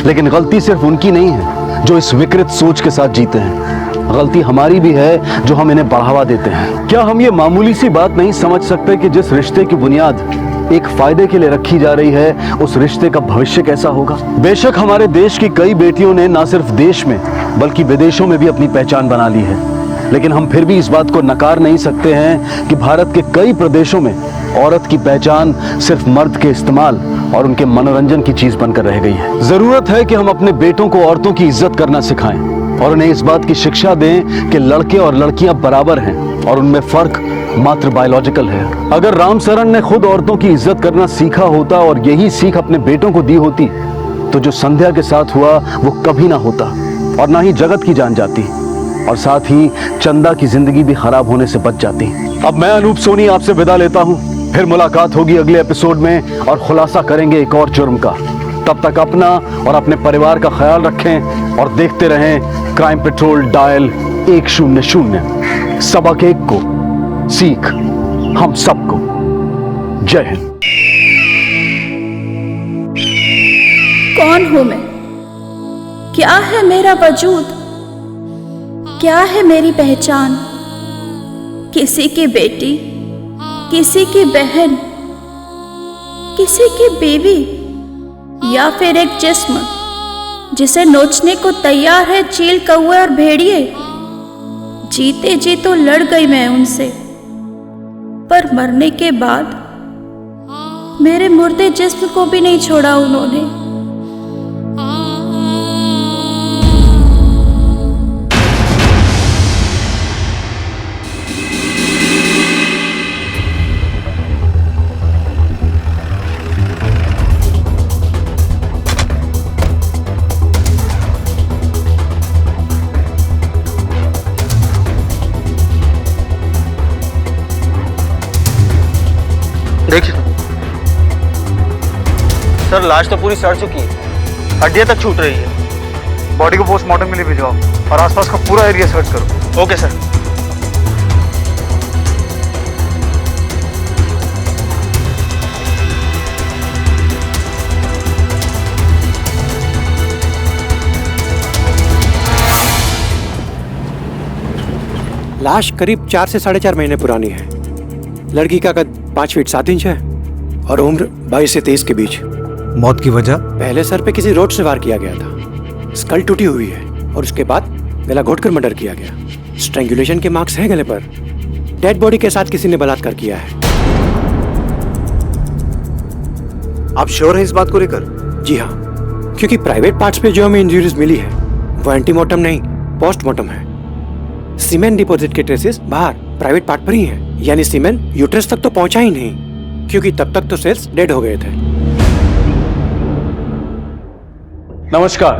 लेकिन गलती सिर्फ उनकी नहीं है जो इस विकृत सोच के साथ जीते हैं, गलती हमारी भी है जो हम इन्हें बढ़ावा देते हैं। क्या हम ये मामूली सी बात नहीं समझ सकते कि जिस रिश्ते की बुनियाद एक फायदे के लिए रखी जा रही है उस रिश्ते का भविष्य कैसा होगा? बेशक हमारे देश की कई बेटियों ने न सिर्फ देश में बल्कि विदेशों में भी अपनी पहचान बना ली है, लेकिन हम फिर भी इस बात को नकार नहीं सकते हैं कि भारत के कई प्रदेशों में औरत की पहचान सिर्फ मर्द के इस्तेमाल और उनके मनोरंजन की चीज बनकर रह गई है। जरूरत है कि हम अपने बेटों को औरतों की इज्जत करना सिखाएं और उन्हें इस बात की शिक्षा दें कि लड़के और लड़कियां बराबर हैं और उनमें फर्क मात्र बायोलॉजिकल है। अगर रामचरण ने खुद औरतों की इज्जत करना सीखा होता और यही सीख अपने बेटों को दी होती तो जो संध्या के साथ हुआ वो कभी ना होता और ना ही जगत की जान जाती और साथ ही चंदा की जिंदगी भी खराब होने से बच जाती। अब मैं अनूप सोनी आपसे विदा लेता हूँ। फिर मुलाकात होगी अगले एपिसोड में और खुलासा करेंगे एक और जुर्म का। तब तक अपना और अपने परिवार का ख्याल रखें और देखते रहें क्राइम पेट्रोल डायल 100। सबक एक को, सीख हम सबको। जय हिंद। कौन हूं मैं? क्या है मेरा वजूद? क्या है मेरी पहचान? किसी की बेटी, किसी की बहन, किसी की बीवी, या फिर एक जिस्म जिसे नोचने को तैयार है चील, कौवे और भेड़िए। जीते जी तो लड़ गई मैं उनसे, पर मरने के बाद मेरे मुर्दे जिस्म को भी नहीं छोड़ा उन्होंने। देखिए सर, लाश तो पूरी सड़ चुकी है, हड्डियां तक छूट रही है। बॉडी को पोस्टमार्टम के लिए भिजवाओ और आसपास का पूरा एरिया सर्च करो। Okay sir. लाश करीब 4 से 4.5 महीने पुरानी है। लड़की का कद 5 फीट 7 इंच है और उम्र 22 से 23 के बीच। मौत की वजह? पहले सर पे किसी रोड से वार किया गया था। स्कल टूटी हुई है और उसके बाद गला घोटकर मर्डर किया गया। स्ट्रैंगुलेशन के मार्क्स हैं गले पर। डेड बॉडी के साथ किसी ने बलात्कार किया है। आप श्योर हैं इस बात को लेकर? जी हाँ, क्योंकि प्राइवेट पार्ट्स पे जो हमें इंजरीज मिली है वो एंटीमोर्टम नहीं, पोस्टमार्टम है। सीमेन डिपॉजिट के ट्रेसेस बाहर प्राइवेट पार्ट पर ही हैं, यानी सीमेन यूट्रस तक तो पहुंचा ही नहीं, क्योंकि तब तक तो सेल्स डेड हो गए थे। नमस्कार,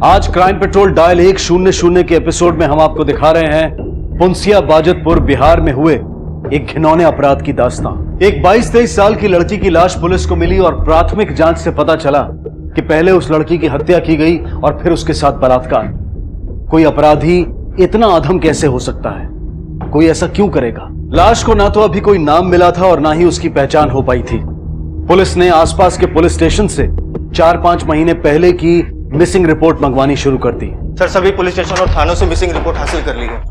आज क्राइम पेट्रोल डायल 100 के एपिसोड में हम आपको दिखा रहे हैं पुंसिया बाजतपुर बिहार में हुए एक घिनौने अपराध की दास्तां। एक 22-23 साल की लड़की की लाश पुलिस को मिली और प्राथमिक जांच से पता चला कि पहले उस लड़की की हत्या की गई और फिर उसके साथ बलात्कार। कोई अपराधी इतना अधम कैसे हो सकता है? कोई ऐसा क्यों करेगा? लाश को ना तो अभी कोई नाम मिला था और ना ही उसकी पहचान हो पाई थी। पुलिस ने आसपास के पुलिस स्टेशन से 4-5 महीने पहले की मिसिंग रिपोर्ट मंगवानी शुरू कर दी। सर, सभी पुलिस स्टेशन और थानों से मिसिंग रिपोर्ट हासिल कर ली है।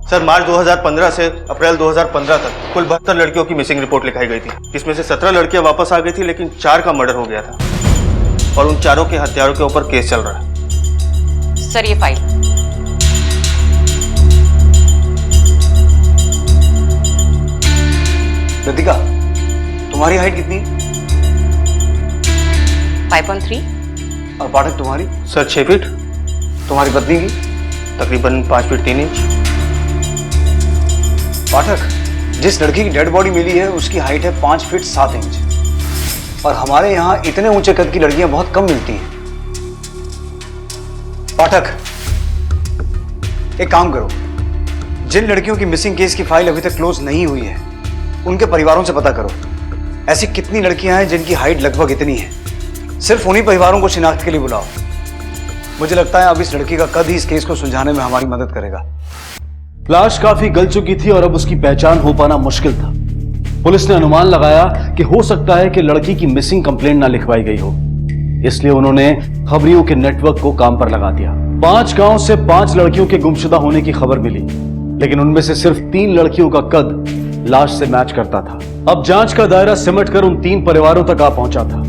सर, मार्च 2015 से अप्रैल 2015 तक कुल 72 लड़कियों की मिसिंग रिपोर्ट लिखाई गई थी। इसमें से 17 लड़कियां वापस आ गई थी, लेकिन 4 का मर्डर हो गया था और उन चारों के हत्यारों के ऊपर केस चल रहा है। सर, ये फाइल। लतिका, तुम्हारी हाइट कितनी? 5.3। और पाठक तुम्हारी? Sir, 6 feet. तुम्हारी पत्नी की? तकरीबन 5 फीट 3 इंच। पाठक, जिस लड़की की डेड बॉडी मिली है उसकी हाइट है 5 फीट 7 इंच और हमारे यहाँ इतने ऊंचे कद की लड़कियां बहुत कम मिलती हैं। पाठक, एक काम करो, जिन लड़कियों की मिसिंग केस की फाइल अभी तक क्लोज नहीं हुई है उनके परिवारों से पता करो ऐसी कितनी लड़कियां हैं जिनकी हाइट लगभग इतनी है। सिर्फ उन्हीं परिवारों को शिनाख्त के लिए बुलाओ। मुझे लगता है अब इस लड़की का कद ही इस केस को सुलझाने में हमारी मदद करेगा। लाश काफी गल चुकी थी और अब उसकी पहचान हो पाना मुश्किल था। पुलिस ने अनुमान लगाया कि हो सकता है कि लड़की की मिसिंग कंप्लेंट ना लिखवाई गई हो, इसलिए उन्होंने खबरियों के नेटवर्क को काम पर लगा दिया। 5 गांव से 5 लड़कियों के गुमशुदा होने की खबर मिली, लेकिन उनमें से सिर्फ 3 लड़कियों का कद लाश से मैच करता था। अब जांच का दायरा सिमटकर उन 3 परिवारों तक आ पहुंचा था।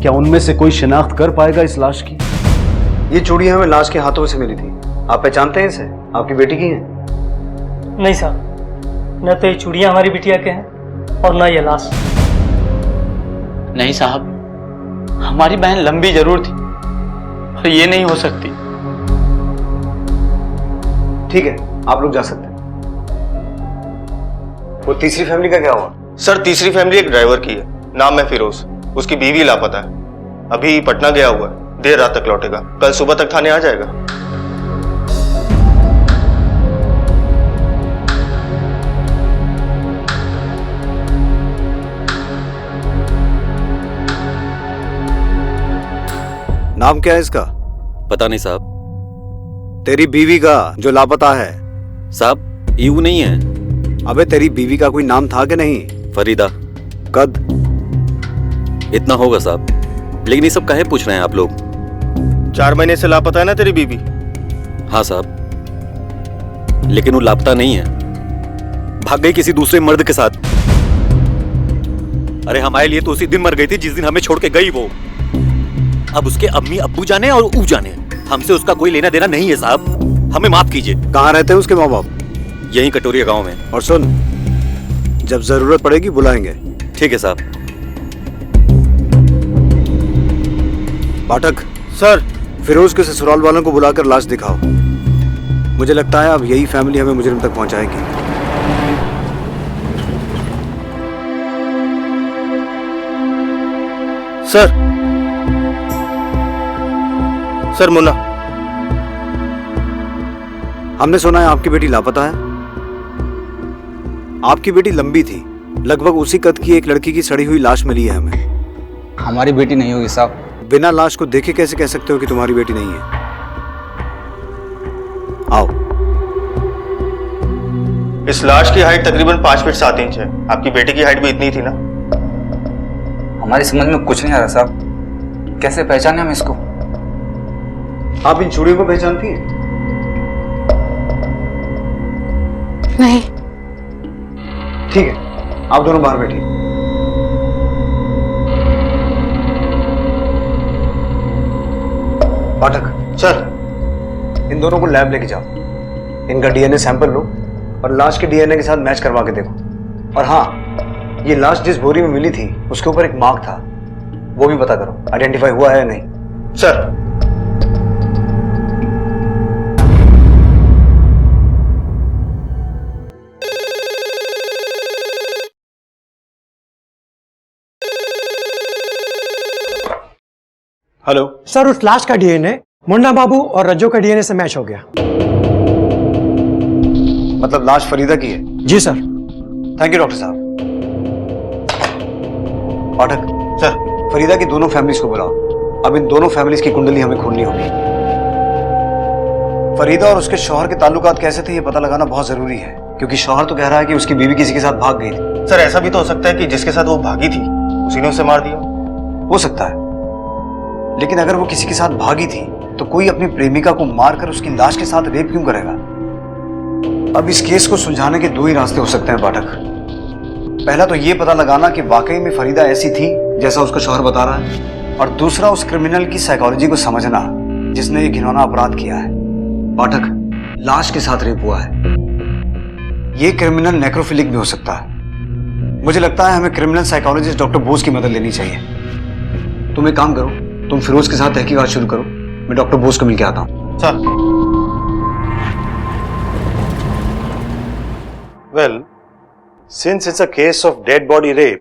क्या उनमें से कोई शिनाख्त कर पाएगा इस लाश की? ये चूड़ियां हमें लाश के हाथों से मिली थी। आप पहचानते हैं इसे? आपकी बेटी की हैं? नहीं साहब, न तो ये चूड़ियां हमारी बिटिया के हैं और न ये लाश। नहीं साहब, हमारी बहन लंबी जरूर थी पर ये नहीं हो सकती। ठीक है, आप लोग जा सकते हैं। वो तीसरी फैमिली का क्या हुआ? सर, तीसरी फैमिली एक ड्राइवर की है, नाम है फिरोज। उसकी बीवी लापता है, अभी पटना गया हुआ है, देर रात तक लौटेगा, कल सुबह तक थाने आ जाएगा। नाम क्या है इसका? पता नहीं साहब। तेरी बीवी का जो लापता है? साहब यू नहीं है। अबे तेरी बीवी का कोई नाम था कि नहीं? फरीदा। कद? इतना होगा साहब, लेकिन ये सब काहे पूछ रहे हैं आप लोग? 4 महीने से लापता है ना तेरी बीवी? हाँ साहब, लेकिन वो लापता नहीं है, भाग गई किसी दूसरे मर्द के साथ। अरे हमारे लिए तो उसी दिन मर गई थी जिस दिन हमें छोड़ के गई वो। अब उसके अम्मी अब्बू जाने और ऊ जाने, हमसे उसका कोई लेना देना नहीं है साहब, हमें माफ कीजिए। कहाँ रहते हैं उसके माँ बाप? यहीं कटोरिया गांव में। और सुन, जब जरूरत पड़ेगी बुलाएंगे। ठीक है साहब। पाठक। सर। फिरोज के ससुराल वालों को बुलाकर लाश दिखाओ। मुझे लगता है अब यही फैमिली हमें मुजरिम तक पहुंचाएगी। सर मुन्ना। हमने सुना है आपकी बेटी लापता है। आपकी बेटी लंबी थी, लगभग उसी कद की एक लड़की की सड़ी हुई लाश मिली है हमें। हमारी बेटी नहीं होगी साहब। बिना लाश को देखे कैसे कह सकते हो कि तुम्हारी बेटी नहीं है? आओ। इस लाश की हाइट तकरीबन 5 फीट 7 इंच है। आपकी बेटी की हाइट भी इतनी थी ना? हमारी समझ में कुछ नहीं आ रहा साहब, कैसे पहचाने हम इसको? आप इन चूड़ियों को पहचानती हैं? नहीं। ठीक है, आप दोनों बाहर बैठिए। पाठक। सर। इन दोनों को लैब लेके जाओ, इनका डीएनए सैंपल लो और लाश के डीएनए के साथ मैच करवा के देखो। और हाँ, ये लाश जिस बोरी में मिली थी उसके ऊपर एक मार्क था, वो भी पता करो आइडेंटिफाई हुआ है या नहीं। सर। हेलो सर, उस लाश का डीएनए मुन्ना बाबू और रज्जो का डीएनए से मैच हो गया। मतलब लाश फरीदा की है? जी सर। थैंक यू डॉक्टर साहब। पाठक। सर। फरीदा की दोनों फैमिलीज को बुलाओ। अब इन दोनों फैमिलीज की कुंडली हमें खोलनी होगी। फरीदा और उसके शौहर के ताल्लुकात कैसे थे ये पता लगाना बहुत जरूरी है, क्योंकि शौहर तो कह रहा है कि उसकी बीवी किसी के साथ भाग गई थी। सर ऐसा भी तो हो सकता है कि जिसके साथ वो भागी थी उसी ने उसे मार दिया। हो सकता है, लेकिन अगर वो किसी के साथ भागी थी तो कोई अपनी प्रेमिका को मारकर उसकी लाश के साथ रेप क्यों करेगा? अब इस केस को सुलझाने के 2 ही रास्ते हो सकते हैं पाठक। पहला तो ये पता लगाना कि वाकई में फरीदा ऐसी थी जैसा उसका शौहर बता रहा है, और दूसरा उस क्रिमिनल की साइकोलॉजी को समझना जिसने ये घिनौना अपराध किया है। पाठक, लाश के साथ रेप हुआ है। ये क्रिमिनल नेक्रोफिलिक भी हो सकता है। मुझे लगता है हमें क्रिमिनल साइकोलॉजिस्ट डॉक्टर बोस की मदद लेनी चाहिए। तुम एक काम करो, तुम फिरोज के साथ तहकीकात शुरू करो, मैं डॉक्टर बोस को मिलकर आता हूं। Sir. Well, since it's a case of dead body rape,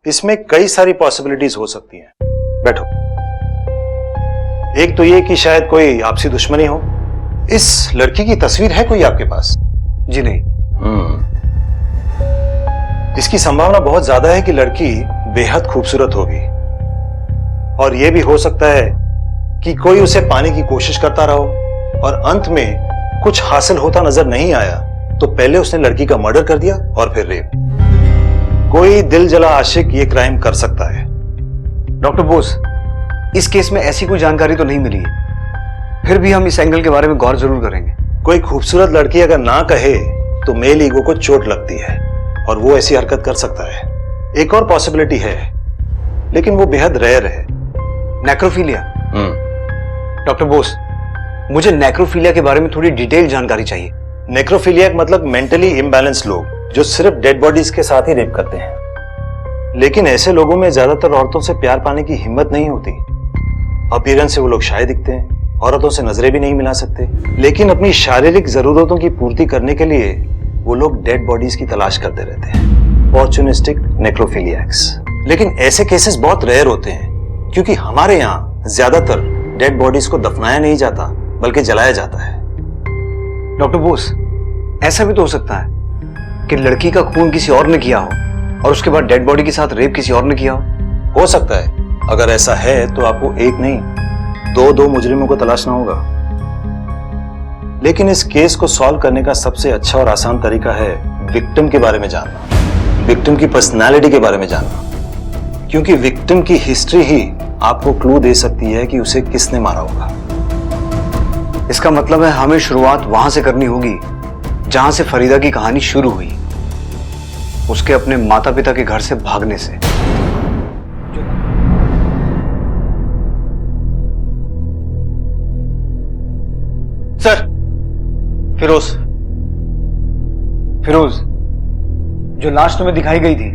इसमें कई सारी पॉसिबिलिटीज हो सकती हैं। बैठो। एक तो ये कि शायद कोई आपसी दुश्मनी हो। इस लड़की की तस्वीर है कोई आपके पास? जी नहीं। इसकी संभावना बहुत ज्यादा है कि लड़की बेहद खूबसूरत होगी, और यह भी हो सकता है कि कोई उसे पाने की कोशिश करता रहो और अंत में कुछ हासिल होता नजर नहीं आया तो पहले उसने लड़की का मर्डर कर दिया और फिर रेप। कोई दिल जला आशिक ये क्राइम कर सकता है। डॉक्टर बोस, इस केस में ऐसी कोई जानकारी तो नहीं मिली है, फिर भी हम इस एंगल के बारे में गौर जरूर करेंगे। कोई खूबसूरत लड़की अगर ना कहे तो मेल ईगो को चोट लगती है और वो ऐसी हरकत कर सकता है। एक और पॉसिबिलिटी है, लेकिन वो बेहद रेयर है। नेक्रोफिलिया। डॉक्टर बोस, मुझे नेक्रोफिलिया के बारे में थोड़ी डिटेल जानकारी चाहिए। नेक्रोफिलिया मतलब मेंटली इम्बैलेंस लोग जो सिर्फ डेड बॉडीज के साथ ही रेप करते हैं। लेकिन ऐसे लोगों में ज्यादातर औरतों से प्यार पाने की हिम्मत नहीं होती। अपीयरेंस से वो लोग शाय दिखते हैं, औरतों से नजरें भी नहीं मिला सकते, लेकिन अपनी शारीरिक जरूरतों की पूर्ति करने के लिए वो लोग डेड बॉडीज की तलाश करते रहते हैं। ऑपर्चुनिस्टिक नेक्रोफिलियक्स। लेकिन ऐसे केसेस बहुत रेयर होते हैं, क्योंकि हमारे यहाँ ज्यादातर डेड बॉडीज को दफनाया नहीं जाता बल्कि जलाया जाता है। डॉक्टर बोस, ऐसा भी तो हो सकता है कि लड़की का खून किसी और ने किया हो और उसके बाद डेड बॉडी के साथ रेप किसी और ने किया हो। सकता है। अगर ऐसा है तो आपको एक नहीं दो मुजरिमों को तलाशना होगा, लेकिन इस केस को सॉल्व करने का सबसे अच्छा और आसान तरीका है विक्टिम के बारे में जानना, विक्टिम की पर्सनालिटी के बारे में जानना, क्योंकि विक्टिम की हिस्ट्री ही आपको क्लू दे सकती है कि उसे किसने मारा होगा। इसका मतलब है हमें शुरुआत वहां से करनी होगी जहां से फरीदा की कहानी शुरू हुई, उसके अपने माता पिता के घर से भागने से। सर, फिरोज जो लाश तुम्हें दिखाई गई थी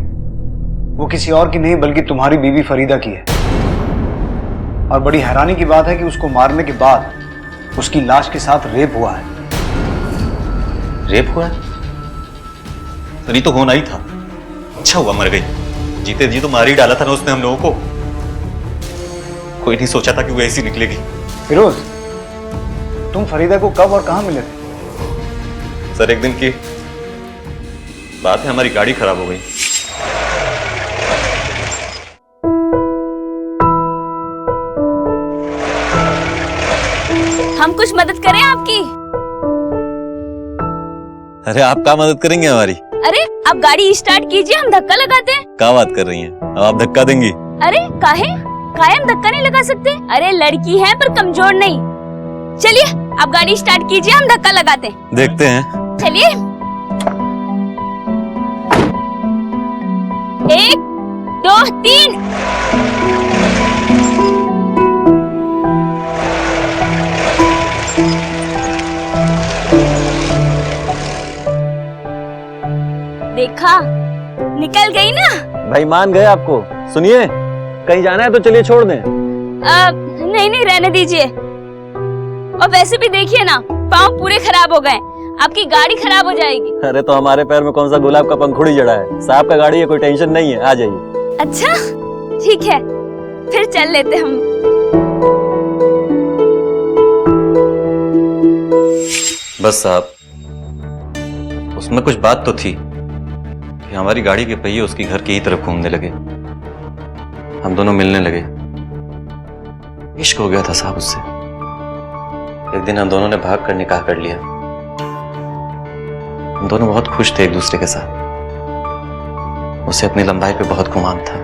वो किसी और की नहीं बल्कि तुम्हारी बीवी फरीदा की है। और बड़ी हैरानी की बात है कि उसको मारने के बाद उसकी लाश के साथ रेप हुआ है। रेप हुआ है? सर ये तो होना ही था। अच्छा हुआ मर गई, जीते जी तो मार ही डाला था ना उसने हम लोगों को। कोई नहीं सोचा था कि वो ऐसी निकलेगी। फिरोज, तुम फरीदा को कब और कहां मिले थे? सर एक दिन की बात है, हमारी गाड़ी खराब हो गई। हम कुछ मदद करें आपकी? अरे आप क्या मदद करेंगे हमारी? अरे आप गाड़ी स्टार्ट कीजिए, हम धक्का लगाते हैं। क्या बात कर रही हैं? अब आप धक्का देंगी? अरे काहे हम धक्का नहीं लगा सकते? अरे लड़की है पर कमजोर नहीं। चलिए आप गाड़ी स्टार्ट कीजिए, हम धक्का लगाते हैं। देखते हैं। चलिए 1 2 3। देखा, निकल गई ना। भाई मान गए आपको। सुनिए, कहीं जाना है तो चलिए छोड़ दें। नहीं रहने दीजिए। और वैसे भी देखिए ना, पाँव पूरे खराब हो गए, आपकी गाड़ी खराब हो जाएगी। अरे तो हमारे पैर में कौन सा गुलाब का पंखुड़ी जड़ा है? साहब का गाड़ी है, कोई टेंशन नहीं है, आ जाइए। अच्छा ठीक है, फिर चल लेते हम। बस साहब, उसमें कुछ बात तो थी कि हमारी गाड़ी के पहिए उसकी घर की ही तरफ घूमने लगे, हम दोनों मिलने लगे। इश्क हो गया था साहब उससे। एक दिन हम दोनों ने भाग कर निकाह कर लिया। हम दोनों बहुत खुश थे एक दूसरे के साथ। उसे अपनी लंबाई पे बहुत गुमान था।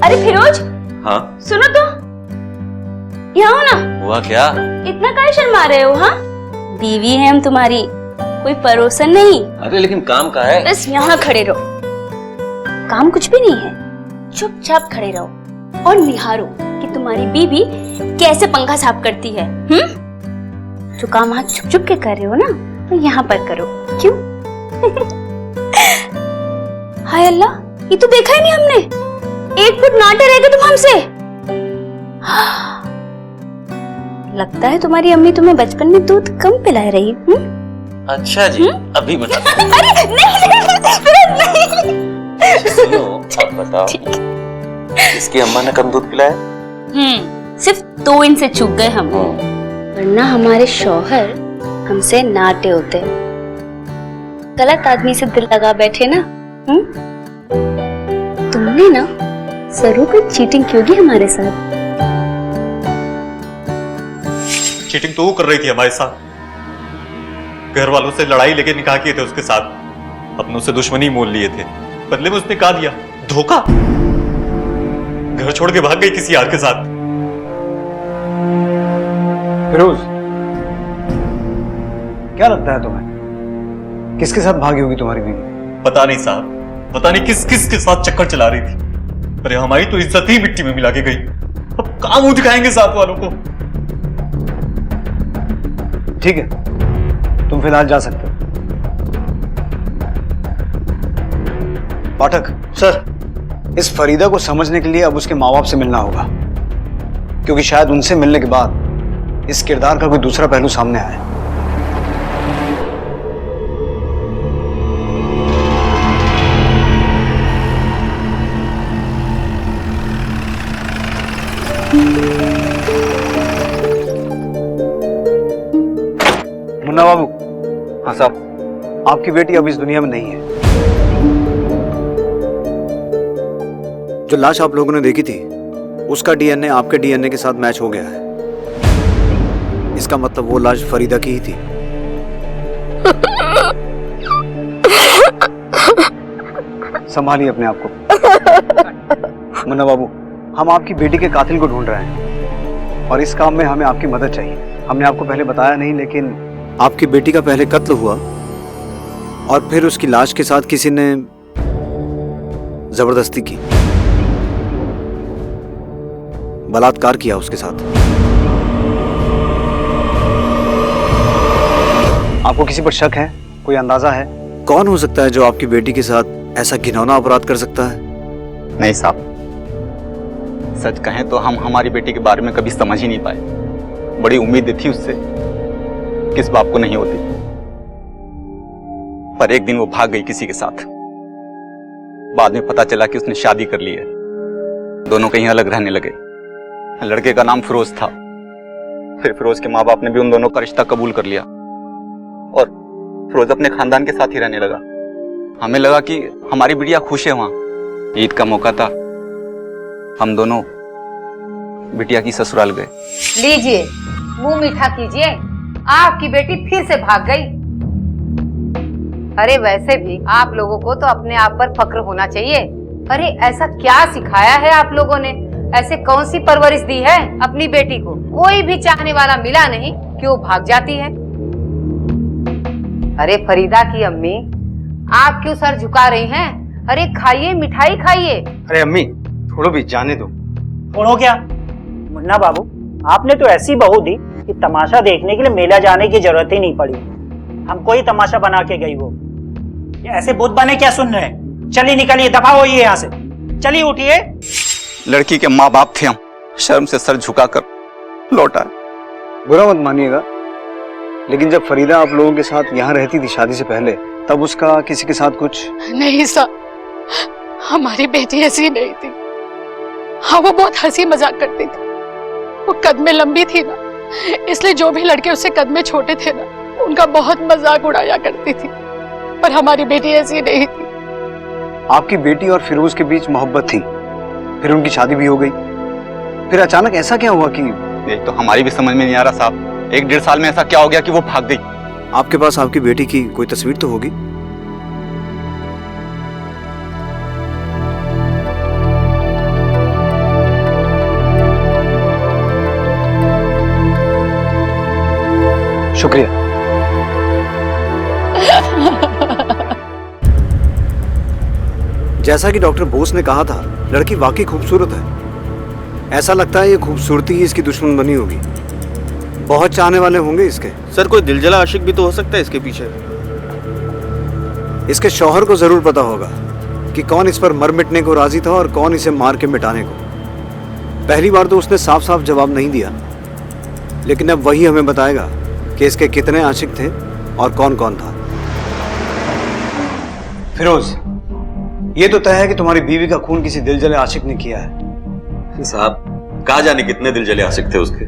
अरे फिरोज, हाँ सुनो तो, यहाँ हो ना। हुआ क्या? इतना काहे शर्मा रहे हो? हाँ, बीवी है हम तुम्हारी, कोई परोसन नहीं। अरे लेकिन काम का है। बस यहाँ खड़े रहो, काम कुछ भी नहीं है, चुपचाप खड़े रहो और निहारो कि तुम्हारी बीवी कैसे पंखा साफ करती है। जो काम हाथ छुप छुप के कर रहे हो ना, तो यहाँ पर करो। क्यों? हाय अल्लाह, ये तो देखा ही नहीं हमने। 1 फुट नाटे रह गए तुम हमसे। लगता है तुम्हारी अम्मी तुम्हें बचपन में दूध कम पिला रही। अच्छा जी, अभी बता। अरे नहीं। सुनो, अब बताओ, इसकी अम्मा ने कम दूध पिलाया? सिर्फ 2 इंच से चूक गए हम, वरना हमारे शौहर हमसे नाटे होते। गलत आदमी से दिल लगा बैठे ना। तुमने ना जरूर कोई चीटिंग क्यों की हमारे साथ। चीटिंग तो वो कर रही थी हमारे साथ। घर वालों से लड़ाई लेके निकाह किए थे उसके साथ, अपनों से दुश्मनी मोल लिए थे। बदले में उसने कहा दिया धोखा, घर छोड़ के भाग गई किसी यार के साथ। फिरोज, क्या लगता है तुम्हें किसके साथ भागी होगी तुम्हारी बीवी? पता नहीं साहब, पता नहीं किस किस के साथ चक्कर चला रही थी। अरे हमारी तो इज्जत ही मिट्टी में मिला के गई। अब कहां मुंह दिखाएंगे साथ वालों को? ठीक है, तुम फिलहाल जा सकते हो। पाठक सर, इस फरीदा को समझने के लिए अब उसके माँ बाप से मिलना होगा, क्योंकि शायद उनसे मिलने के बाद इस किरदार का कोई दूसरा पहलू सामने आए। मुन्ना बाबू। हाँ साहब, आपकी बेटी अब इस दुनिया में नहीं है। जो लाश आप लोगों ने देखी थी उसका डीएनए आपके डीएनए के साथ मैच हो गया है। इसका मतलब वो लाश फरीदा की ही थी। संभालिए अपने आप को। मुन्ना बाबू, हम आपकी बेटी के कातिल को ढूंढ रहे हैं और इस काम में हमें आपकी मदद चाहिए। हमने आपको पहले बताया नहीं, लेकिन आपकी बेटी का पहले कत्ल हुआ और फिर उसकी लाश के साथ किसी ने जबरदस्ती की, बलात्कार किया उसके साथ। आपको किसी पर शक है? कोई अंदाजा है कौन हो सकता है जो आपकी बेटी के साथ ऐसा घिनौना अपराध कर सकता है? नहीं साहब, सच कहें तो हम हमारी बेटी के बारे में कभी समझ ही नहीं पाए। बड़ी उम्मीद थी उससे, किस बाप को नहीं होती, पर एक दिन वो भाग गई किसी के साथ। बाद में पता चला कि उसने शादी कर ली है। दोनों कहीं अलग रहने लगे। लड़के का नाम फिरोज था। फिर फिरोज के माँ बाप ने भी उन दोनों का रिश्ता कबूल कर लिया और फिरोज अपने खानदान के साथ ही रहने लगा। हमें लगा कि हमारी बिटिया खुश है वहां। ईद का मौका था, हम दोनों बिटिया की ससुराल गए। लीजिए, मुंह मीठा कीजिए, आपकी बेटी फिर से भाग गई। अरे वैसे भी आप लोगों को तो अपने आप पर फक्र होना चाहिए। अरे ऐसा क्या सिखाया है आप लोगों ने? ऐसे कौन सी परवरिश दी है अपनी बेटी को? कोई भी चाहने वाला मिला नहीं कि वो भाग जाती है। अरे फरीदा की अम्मी, आप क्यों सर झुका रही हैं? अरे खाइए, मिठाई खाइए। अरे अम्मी, थोड़ा भी जाने दो। छोड़ो क्या मुन्ना बाबू, आपने तो ऐसी बहू दी कि तमाशा देखने के लिए मेला जाने की जरूरत ही नहीं पड़ी। हमको ही तमाशा बना के गई वो। ये ऐसे भूत बने क्या सुन रहे हैं? चलिए निकलिए, दफा होइए यहाँ से। चलिए उठिए। लड़की के माँ बाप थे हम, शर्म से सर झुकाकर लौटा। बुरा मत मानिएगा, लेकिन जब फरीदा आप लोगों के साथ यहाँ रहती थी शादी से पहले, तब उसका किसी के साथ कुछ? नहीं साहब, हमारी बेटी ऐसी नहीं थी। हाँ, वो बहुत हंसी मजाक करती थी। वो कद में लंबी थी ना, इसलिए जो भी लड़के उससे कद में छोटे थे ना, उनका बहुत मजाक उड़ाया करती थी। पर हमारी बेटी ऐसी नहीं थी। आपकी बेटी और फिरोज के बीच मोहब्बत थी, फिर उनकी शादी भी हो गई। फिर अचानक ऐसा क्या हुआ कि? ये तो हमारी भी समझ में नहीं आ रहा साहब। 1-1.5 साल में ऐसा क्या हो गया कि वो भाग गई? आपके पास आपकी बेटी की कोई तस्वीर तो होगी? शुक्रिया। जैसा कि डॉक्टर बोस ने कहा था, लड़की वाकई खूबसूरत है। ऐसा लगता है ये खूबसूरती ही इसकी दुश्मन बनी होगी। बहुत चाहने वाले होंगे इसके। सर, कोई दिलजला आशिक भी तो हो सकता है इसके पीछे। इसके शौहर को जरूर पता होगा कि कौन इस पर मर मिटने को राजी था और कौन इसे मार के मिटाने को। पहली बार तो उसने साफ साफ जवाब नहीं दिया, लेकिन अब वही हमें बताएगा कि इसके कितने आशिक थे और कौन कौन था। फिरोज, ये तो तय है कि तुम्हारी बीवी का खून किसी दिलजले आशिक ने किया है। साहब, कहा जाने कितने दिलजले आशिक थे उसके।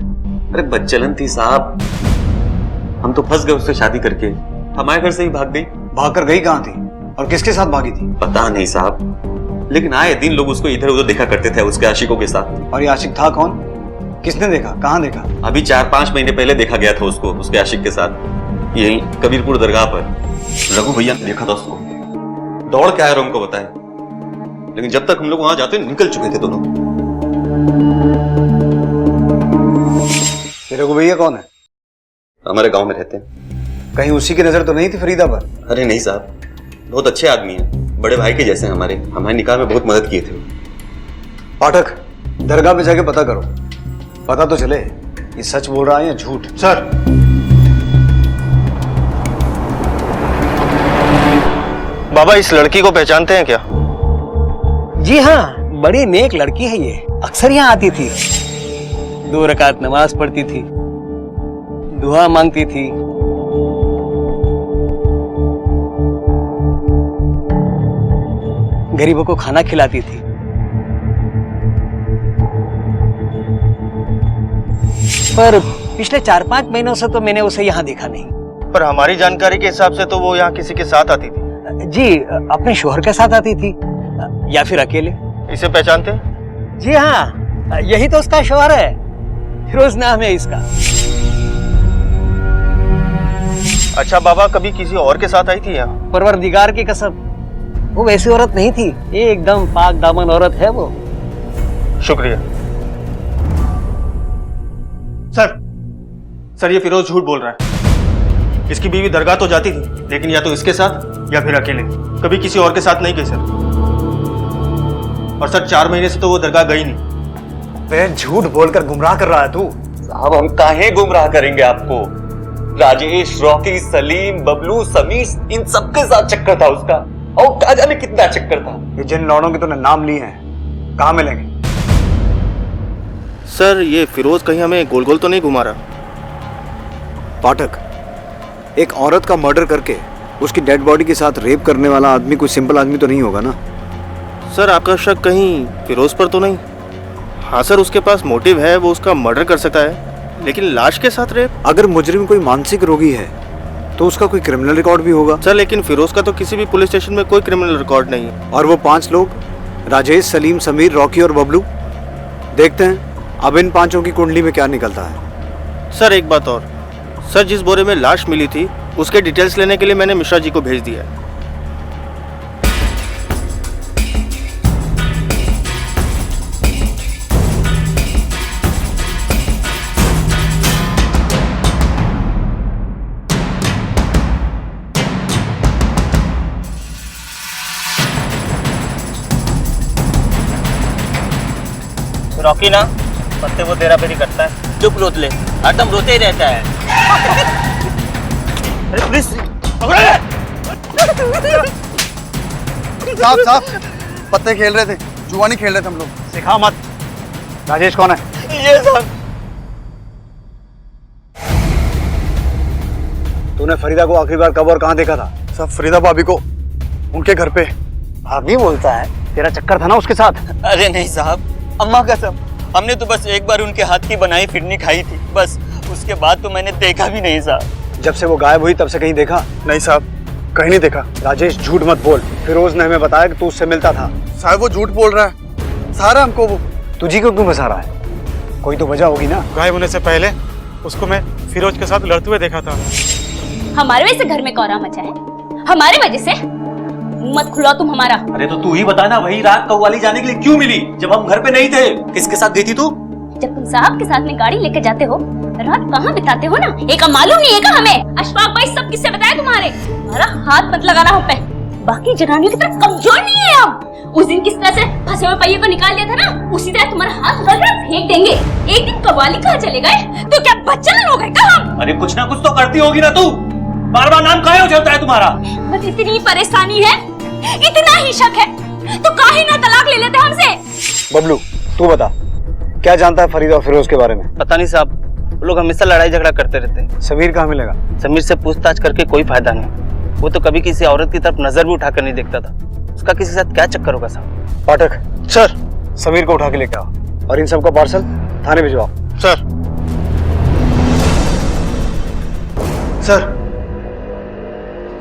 अरे बच्चलन थी साहब, हम तो फंस गए उससे शादी करके। हमारे घर से ही भाग गई। भागकर गई कहाँ थी और किसके साथ भागी थी? पता नहीं साहब, लेकिन आए दिन लोग उसको इधर उधर देखा करते थे उसके आशिकों के साथ। और ये आशिक था कौन? किसने देखा? कहाँ देखा? अभी 4-5 महीने पहले देखा गया था उसको उसके आशिक के साथ, यही कबीरपुर दरगाह पर। रघु भैया ने देखा था उसको, दौड़ के आया और हमको बताया, लेकिन जब तक हम लोग वहां जाते निकल चुके थे दोनों। रघु भैया कौन है? हमारे गांव में रहते हैं। कहीं उसी की नजर तो नहीं थी फरीदा पर? अरे नहीं साहब, बहुत अच्छे आदमी हैं, बड़े भाई के जैसे हैं। हमारे निकाह में बहुत मदद किए थे। पाठक, दरगाह पे जाके पता करो, पता तो चले ये सच बोल रहा है या झूठ। सर। बाबा, इस लड़की को पहचानते हैं क्या? जी हाँ, बड़ी नेक लड़की है ये। अक्सर यहाँ आती थी, 2 रकात नमाज पढ़ती थी, दुआ मांगती थी। गरीबों को खाना खिलाती थी। पर पिछले 4-5 महीनों से तो मैंने उसे यहाँ देखा नहीं। पर हमारी जानकारी के हिसाब से तो वो यहाँ किसी के साथ आती थी। जी, अपने शोहर के साथ आती थी या फिर अकेले। इसे पहचानते हैं? जी हाँ, यही तो उसका शोहर है, फिरोज नाम है इसका। अच्छा बाबा, कभी किसी और के साथ आई थी यहाँ? परवरदिगार की कसम, वो वैसी औरत नहीं थी, एकदम पाक दामन औरत है वो। शुक्रिया। सर ये फिरोज झूठ बोल रहा है। इसकी बीवी दरगाह तो जाती थी, लेकिन या तो इसके साथ या फिर अकेले, कभी किसी और के साथ नहीं गई सर। और सर 4 महीने से तो वो दरगाह गई नहीं। वे झूठ बोलकर गुमराह कर रहा है तू। साहब हम काहे गुमराह करेंगे आपको? राजेश, रॉकी, सलीम, बबलू, समीर, इन सबके साथ चक्कर था उसका, और क्या जाने कितना चक्कर था। ये जिन लौड़ों के तूने नाम लिए हैं, कहाँ मिलेंगे? सर ये फिरोज कहीं हमें गोल गोल तो नहीं घुमा रहा? पाठक, एक औरत का मर्डर करके उसकी डेड बॉडी के साथ रेप करने वाला आदमी कोई सिंपल आदमी तो नहीं होगा ना? सर आपका शक कहीं फिरोज पर तो नहीं? हाँ सर, उसके पास मोटिव है, वो उसका मर्डर कर सकता है, लेकिन लाश के साथ रेप? अगर मुजरिम कोई मानसिक रोगी है तो उसका कोई क्रिमिनल रिकॉर्ड भी होगा। सर लेकिन फिरोज का तो किसी भी पुलिस स्टेशन में कोई क्रिमिनल रिकॉर्ड नहीं है। और वो 5 लोग, राजेश, सलीम, समीर, रॉकी और बबलू, देखते हैं अब इन 5 की कुंडली में क्या निकलता है। सर एक बात और, सर जिस बोरे में लाश मिली थी उसके डिटेल्स लेने के लिए मैंने मिश्रा जी को भेज दिया है। रॉकी ना पत्ते वो तेरा पेरी करता है। चुप रोतले, हरदम रोते ही रहता है। अरे पुलिस! साहब पत्ते खेल रहे थे, जुआ नहीं खेल रहे थे हम लोग। सिखा मत। राजेश कौन है? ये साहब। तूने फरीदा को आखिरी बार कब और कहाँ देखा था? सब फरीदा भाभी को उनके घर पे। भाभी बोलता है, तेरा चक्कर था ना उसके साथ? अरे नहीं साहब, अम्मा कसम, हमने तो बस एक बार उनके हाथ की बनाई फिरनी खाई थी, बस उसके बाद तो मैंने देखा भी नहीं साहब। जब से वो गायब हुई तब से कहीं देखा? नहीं साहब, कहीं नहीं देखा। राजेश झूठ मत बोल, फिरोज ने हमें बताया कि तू उससे मिलता था। साहब वो झूठ बोल रहा है, सारा हमको वो। तुझी को क्यों फंसा रहा है? कोई तो वजह होगी ना। गायब होने से पहले उसको मैं फिरोज के साथ लड़ते हुए देखा था। हमारे वजह से घर में कौरा मचा है, हमारे वजह से? मत खुलाओ तुम हमारा। अरे तो तू ही बता ना, वही रात कव्वाली जाने के लिए क्यों मिली जब हम घर पे नहीं थे? किसके साथ गई थी तू? जब तुम साहब के साथ में गाड़ी लेके जाते हो, रात कहाँ बिताते हो ना, एक मालूम नहीं है का हमें? अशफाक भाई सब किससे बताया तुम्हारे? हमारा हाथ मत लगाना हम पे, बाकी जनानियों की तरह कमजोर नहीं है हम। उस दिन किस तरह से फंसे हुए पहिए को निकाल दिया था ना, उसी तरह तुम्हारा हाथ उठा कर फेंक देंगे। एक दिन कव्वाली कहाँ चले गए तो क्या बच्चा हो गए का हम? अरे कुछ ना कुछ तो करती होगी ना तू, बार बार नाम काहे हो जाता है तुम्हारा? बस इतनी परेशानी है, इतना ही शक है तो काहे ना तलाक ले लेते हमसे? बबलू तू बता, क्या जानता है फरीदा और फिरोज के बारे में? पता नहीं साहब, वो लोग हमेशा लड़ाई झगड़ा करते रहते हैं। समीर कहाँ मिलेगा? समीर से पूछताछ करके कोई फायदा नहीं, वो तो कभी किसी औरत की तरफ नजर भी उठाकर नहीं देखता था। उसका किसी साथ क्या चक्कर होगा साहब? पाठक सर, समीर को उठा के लेके आओ और इन सबका पार्सल थाने भिजवाओ। सर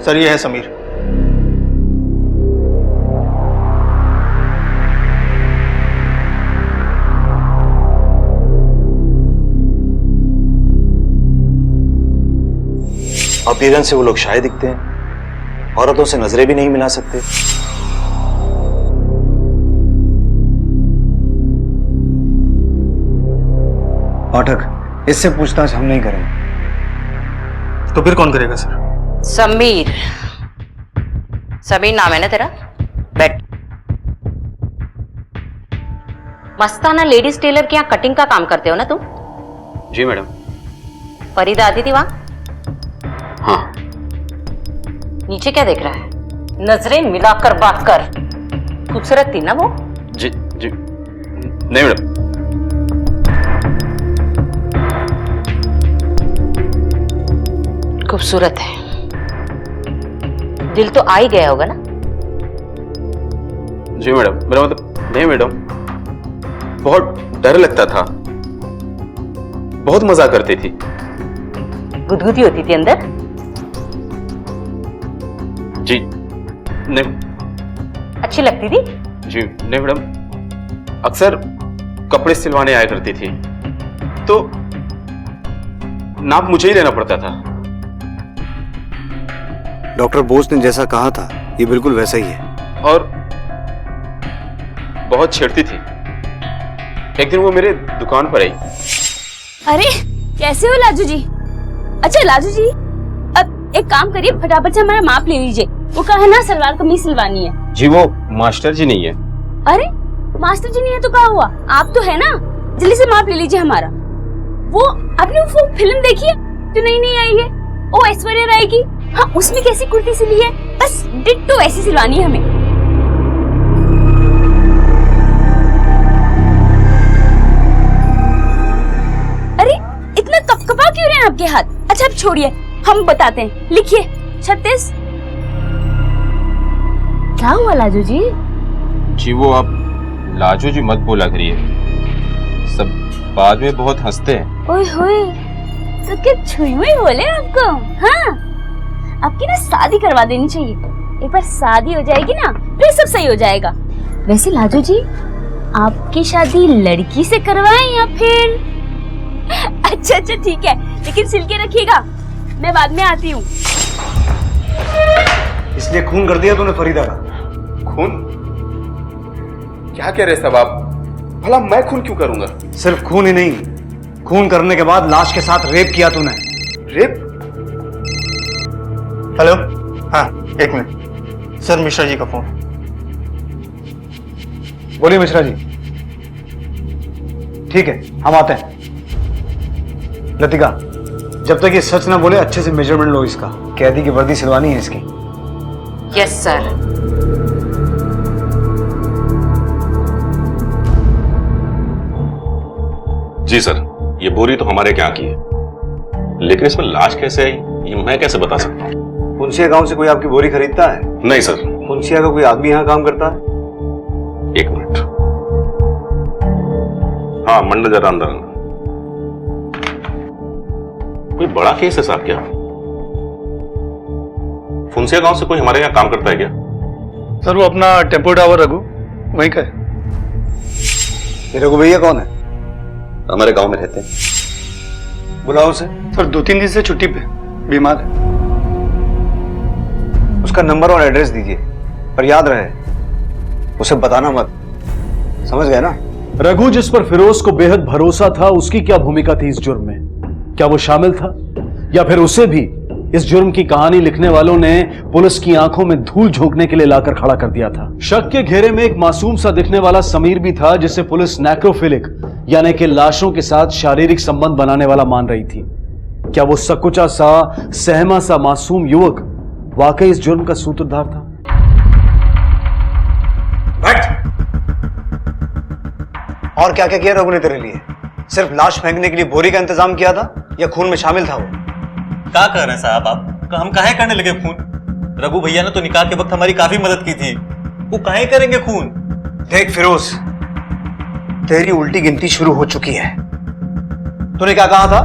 सर ये है समीर। अपीयरेंस से वो लोग शायद दिखते हैं, औरतों से नजरें भी नहीं मिला सकते। पाठक इससे पूछताछ हम नहीं करेंगे। तो फिर कौन करेगा सर? समीर, समीर नाम है ना तेरा? बैठ। मस्ताना लेडीज टेलर के यहाँ कटिंग का काम करते हो ना तुम? जी मैडम। फरीदा आती थी वहां? हाँ। नीचे क्या देख रहा है? नजरें मिलाकर बात कर। खूबसूरत थी ना वो? जी जी नहीं मैडम। खूबसूरत है, दिल तो आ ही गया होगा ना? जी मैडम, मेरा मतलब नहीं मैडम, बहुत डर लगता था, बहुत मजा करती थी। गुदगुदी होती थी अंदर? जी नहीं। अच्छी लगती थी? जी नहीं मैडम, अक्सर कपड़े सिलवाने आया करती थी तो नाप मुझे ही लेना पड़ता था। डॉक्टर बोस ने जैसा कहा था ये बिल्कुल वैसा ही है। और बहुत छेड़ती थी। एक दिन वो मेरे दुकान पर आई। अरे कैसे हो लाजू जी? अच्छा लाजू जी, अब एक काम करिए, फटाफट से हमारा माप ले लीजिए। वो कहा है ना सलवार कमीज सिलवानी है। जी वो मास्टर जी नहीं है। अरे मास्टर जी नहीं है तो क्या हुआ, आप तो है ना, जल्दी से माप ले लीजिए हमारा। वो आपने वो फिल्म देखी है जो नहीं आई है, ओ ऐश्वर्या राय की? हाँ, उसमें कैसी कुर्ती सिली है, बस डिट्टो ऐसी सिलवानी है हमें। अरे इतना कपकपा क्यों रहे हैं आपके हाथ? अच्छा अब छोड़िए, हम बताते हैं, लिखिए 36। क्या हुआ लाजू जी? जी वो आप लाजू जी मत बोला करिए, सब बाद में बहुत हंसते हैं। ओए होए, तो क्या छुई हुई बोले आपको? हाँ, आपकी ना शादी करवा देनी चाहिए। एक बार शादी हो जाएगी ना फिर सब सही हो जाएगा। वैसे लाजू जी, आपकी शादी लड़की से करवाएं या फिर? अच्छा ठीक है, लेकिन सिल के रखिएगा, मैं बाद में आती हूँ। इसलिए खून कर दिया तूने फरीदा का? खून? क्या कह रहे सब आप? भला मैं खून क्यों करूंगा? सिर्फ खून ही नहीं, खून करने के बाद लाश के साथ रेप किया तूने। रेप? हेलो, हाँ एक मिनट सर, मिश्रा जी का फोन। बोलिए मिश्रा जी। ठीक है, हम आते हैं। लतिका, जब तक ये सच ना बोले अच्छे से मेजरमेंट लो इसका। कैदी की वर्दी सिलवानी है इसकी। Yes sir. जी सर, ये बोरी तो हमारे यहाँ की है, लेकिन इसमें लाश कैसे आई ये मैं कैसे बता सकता हूँ? पुंसिया गांव से कोई आपकी बोरी खरीदता है? नहीं सर। पुंसिया का कोई आदमी यहाँ काम करता है? एक मिनट, हाँ मंडल जरा अंदर आना। कोई बड़ा केस है साहब क्या? फुंसिया गांव से कोई हमारे यहाँ काम करता है क्या? सर वो अपना टेम्पो ड्राइवर रघु, वहीं का है। ये रघु भैया कौन है? हमारे गांव में रहते हैं। बुलाओ उसे। सर 2-3 दिन से छुट्टी पे, बीमार है। उसका नंबर और एड्रेस दीजिए, पर याद रहे उसे बताना मत, समझ गए ना? रघु जिस पर फिरोज को बेहद भरोसा था, उसकी क्या भूमिका थी इस जुर्म में? क्या वो शामिल था या फिर उसे भी इस जुर्म की कहानी लिखने वालों ने पुलिस की आंखों में धूल झोंकने के लिए लाकर खड़ा कर दिया था? शक के घेरे में एक मासूम सा दिखने वाला समीर भी था, जिसे पुलिस नेक्रोफिलिक यानी कि लाशों के साथ शारीरिक संबंध बनाने वाला मान रही थी। क्या वो सकुचा सा, सहमा सा मासूम युवक वाकई इस जुर्म का सूत्रधार था? और क्या क्या किया रघु ने तेरे लिए? सिर्फ लाश फेंकने के लिए बोरी का इंतजाम किया था या खून में शामिल था वो? क्या कर रहे हैं साहब आप? हम काहे करने लगे खून? रघु भैया ने तो निकाह के वक्त हमारी काफी मदद की थी, वो काहे करेंगे खून? देख फिरोज, तेरी उल्टी गिनती शुरू हो चुकी है। तूने क्या कहा था?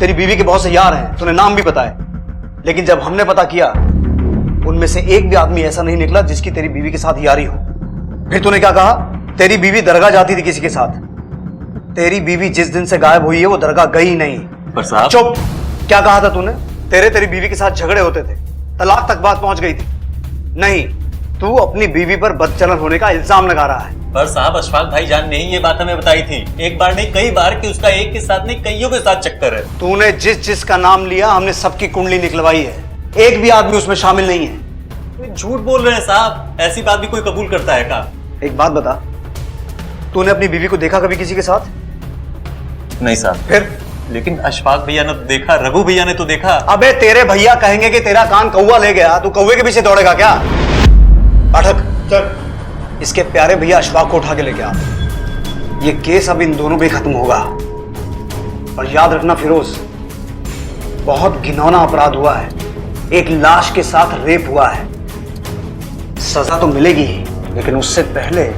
तेरी बीवी के बहुत से यार हैं, तूने नाम भी बताए, लेकिन जब हमने पता किया उनमें से एक भी आदमी ऐसा नहीं निकला जिसकी तेरी बीवी के साथ यारी हो। फिर तूने क्या कहा? तेरी बीवी दरगाह जाती थी किसी के साथ। तेरी बीवी जिस दिन से गायब हुई है वो दरगाह गई नहीं। पर साहब। चुप! क्या कहा था तूने? तेरी बीवी के साथ झगड़े होते थे, तलाक तक बात पहुंच गई थी। नहीं, तू अपनी बीवी पर बदचलन होने का इल्जाम लगा रहा है। पर साहब अशफाक भाईजान ने ही ये बात हमें बताई थी, एक बार नहीं कई बार, कि उसका एक के साथ नहीं कईयों के साथ चक्कर है। तूने जिस जिस का नाम लिया हमने सबकी कुंडली निकलवाई है, एक भी आदमी उसमें शामिल नहीं है। झूठ बोल रहे हैं साहब, ऐसी बात भी कोई कबूल करता है क्या? एक बात बता, तूने अपनी बीवी को देखा कभी किसी के साथ? नहीं साहब। फिर? लेकिन अशफाक भैया ने तो देखा, रघु भैया ने तो देखा। अबे तेरे भैया कहेंगे कि तेरा कान कौवा ले गया, तू कौवे के पीछे दौड़ेगा क्या? पाठक चल, इसके प्यारे भैया अशफाक को उठा के लेके आ। ये केस अब इन दोनों पे खत्म होगा। और याद रखना फिरोज, बहुत घिनौना अपराध हुआ है, एक लाश के साथ रेप हुआ है। सजा तो मिलेगी ही, लेकिन उससे पहले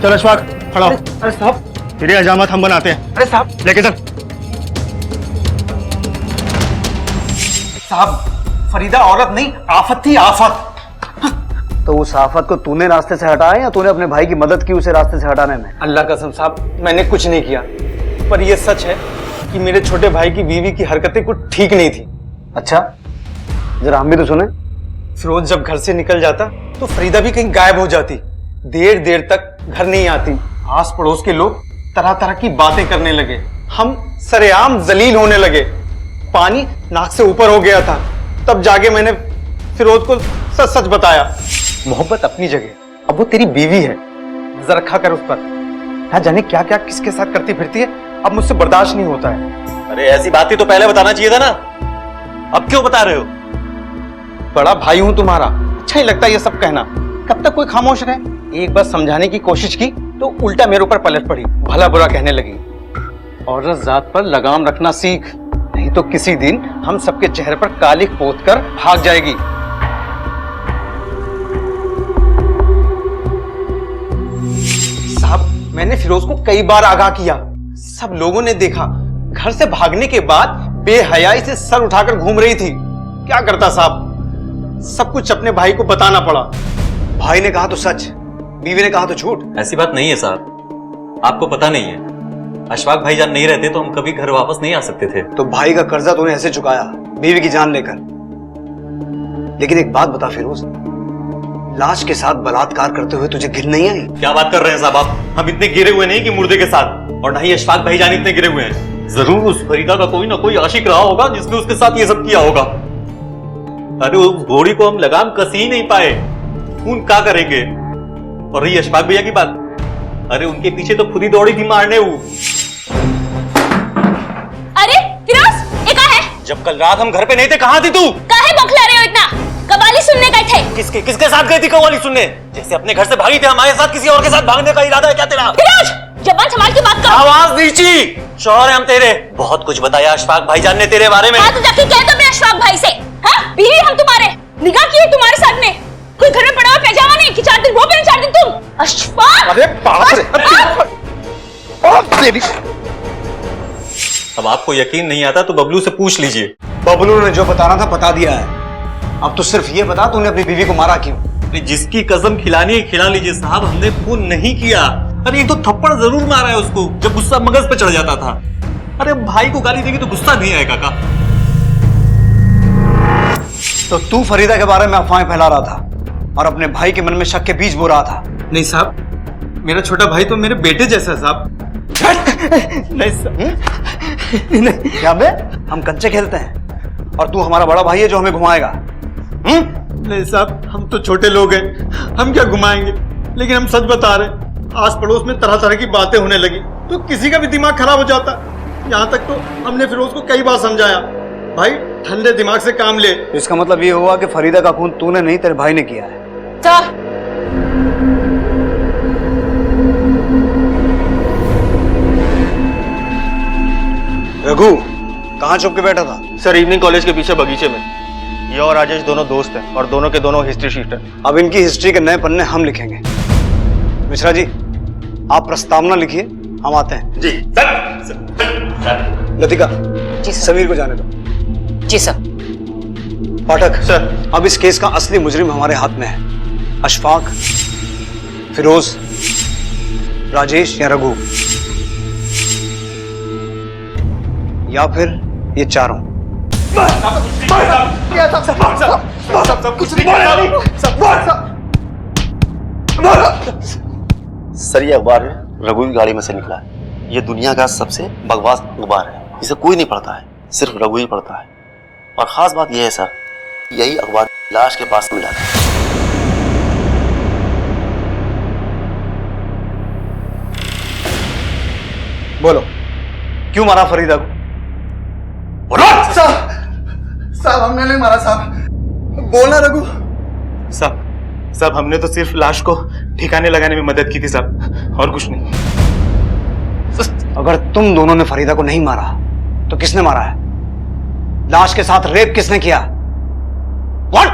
चल अशफाक, खड़ा हो। अरे साहब, तेरे हजामत हम बनाते हैं। अरे साहब, लेके चल। साहब, फरीदा औरत नहीं, आफत थी, आफत। तो उस आफत को तूने रास्ते से हटाया या तूने अपने भाई की मदद की उसे रास्ते से हटाने में? अल्लाह कसम साहब, मैंने कुछ नहीं किया, पर यह सच है कि मेरे छोटे भाई की बीवी की हरकतें कुछ ठीक नहीं थी। अच्छा, जरा हम भी तो सुने। फिरोज जब घर से निकल जाता तो फरीदा भी कहीं गायब हो जाती, देर देर तक घर नहीं आती। आस पड़ोस के लोग तरह तरह की बातें करने लगे, हम सरेआम जलील होने लगे, पानी नाक से ऊपर हो गया था। तब जाके मैंने फिरोज को सच सच बताया। मोहब्बत अपनी जगह, अब वो तेरी बीवी है, नजर रखा कर उस पर। हाँ, जाने क्या क्या किसके साथ करती फिरती है, अब मुझसे बर्दाश्त नहीं होता है। अरे ऐसी बातें तो पहले बताना चाहिए था ना, अब क्यों बता रहे हो? बड़ा भाई हूं तुम्हारा, अच्छा ही लगता है ये सब कहना। कब तक कोई खामोश रहे? एक बार समझाने की कोशिश की तो उल्टा मेरे ऊपर पलट पड़ी, भला बुरा कहने लगी। औरत जात पर लगाम रखना सीख, नहीं तो किसी दिन हम सबके चेहरे पर कालिख पोत कर भाग जाएगी। साहब, मैंने फिरोज को कई बार आगाह किया, सब लोगों ने देखा। घर से भागने के बाद बेहयाई से सर उठाकर घूम रही थी। क्या करता साहब, सब कुछ अपने भाई को बताना पड़ा। भाई ने कहा तो सच, बीवी ने कहा तो झूठ। ऐसी बात नहीं है साहब, आपको पता नहीं है, अशफाक भाईजान नहीं रहते तो हम कभी घर वापस नहीं आ सकते थे। तो भाई का कर्जा तूने ऐसे चुकाया, बीवी की जान लेकर। लेकिन एक बात बता फिरोज, लाश के साथ बलात्कार करते हुए तुझे घिन नहीं आई? क्या बात कर रहे हैं साहब आप? हम इतने गिरे हुए नहीं कि मुर्दे के साथ, और ना ही अशफाक भाईजान इतने गिरे हुए हैं। जरूर उस फरीदा का कोई ना कोई आशिक रहा होगा जिसने उसके साथ ये सब किया होगा। अरे उस घोड़ी को हम लगाम कस ही नहीं पाए, खून क्या करेंगे? और रही अशफाक भैया की बात, अरे उनके पीछे तो खुद ही दौड़ी थी मारने वो। अरे फिरोज, ये कहाँ है? जब कल रात हम घर पे नहीं थे, कहाँ थी तू? काहे बौखला रहे हो इतना? कवाली सुनने गए थे। किसके साथ गई थी कव्वाली सुनने? जैसे अपने घर से भागी थे, हमारे साथ किसी और के साथ भागने का इरादा है क्या तेरा? फिरोज, जबान संभाल के बात करो। आवाज नीची, शौहर है हम तेरे। बहुत कुछ बताया अशफाक भाईजान ने तेरे बारे में। हाँ तो जाके कह दो मेरे अशफाक भाई से। हाँ, बीवी हम तुम्हारे, निगाह की है तुम्हारे साथ में। कोई घर में पड़ा हुआ पैजामा नहीं कि 4 दिन वो पहन 4 दिन तुम। अशफाक, अरे बाप रे, अब आपको यकीन नहीं आता तो बबलू से पूछ लीजिए। बबलू ने जो बताना था बता दिया है, अब तो सिर्फ ये बता तूने अपनी बीवी को मारा क्यों? जिसकी कसम खिलानी है खिला लीजिए साहब, हमने खून नहीं किया। अरे एक तो थप्पड़ जरूर मारा है उसको जब गुस्सा मगज पे चढ़ जाता था। अरे भाई को गाली देगी तो गुस्सा नहीं आएगा का? तो तू फरीदा के बारे में अफवाहें फैला रहा था और अपने भाई के मन में शक के बीज बो रहा था। नहीं साहब, मेरा छोटा भाई तो मेरे बेटे जैसा है साहब। नहीं साहब, नहीं। क्या बे, हम कंचे खेलते हैं और तू हमारा बड़ा भाई है जो हमें घुमाएगा? नहीं साहब, हम तो छोटे लोग हैं, हम क्या घुमाएंगे। लेकिन हम सच बता रहे हैं, आस पड़ोस में तरह तरह की बातें होने लगी तो किसी का भी दिमाग खराब हो जाता। यहाँ तक तो हमने फिरोज को कई बार समझाया, भाई ठंडे दिमाग से काम ले। इसका मतलब ये हुआ कि फरीदा का खून तूने नहीं तेरे भाई ने किया है। रघु कहाँ छुप के बैठा था? सर, इवनिंग कॉलेज के पीछे बगीचे में। ये और राजेश दोनों दोस्त हैं और दोनों के दोनों हिस्ट्री शीटर। अब इनकी हिस्ट्री के नए पन्ने हम लिखेंगे। मिश्रा जी, आप प्रस्तावना लिखिए, हम आते हैं। जी लतिका जी, समीर को जाने दो। जी सर। पाठक सर, अब इस केस का असली मुजरिम हमारे हाथ में है। अशफाक, फिरोज, राजेश या रघु, या फिर ये चारों। सर, ये अखबार रघु की गाड़ी में से निकला है। ये दुनिया का सबसे बकवास अखबार है, इसे कोई नहीं पढ़ता है, सिर्फ रघु ही पढ़ता है। और खास बात यह है सर, यही अखबार लाश के पास मिला था। बोलो, क्यों मारा फरीदा को? साहब, हमने नहीं मारा साहब। बोलना रघु। साहब, हमने तो सिर्फ लाश को ठिकाने लगाने में मदद की थी साहब, और कुछ नहीं। अगर तुम दोनों ने फरीदा को नहीं मारा तो किसने मारा है? लाश के साथ रेप किसने किया? What?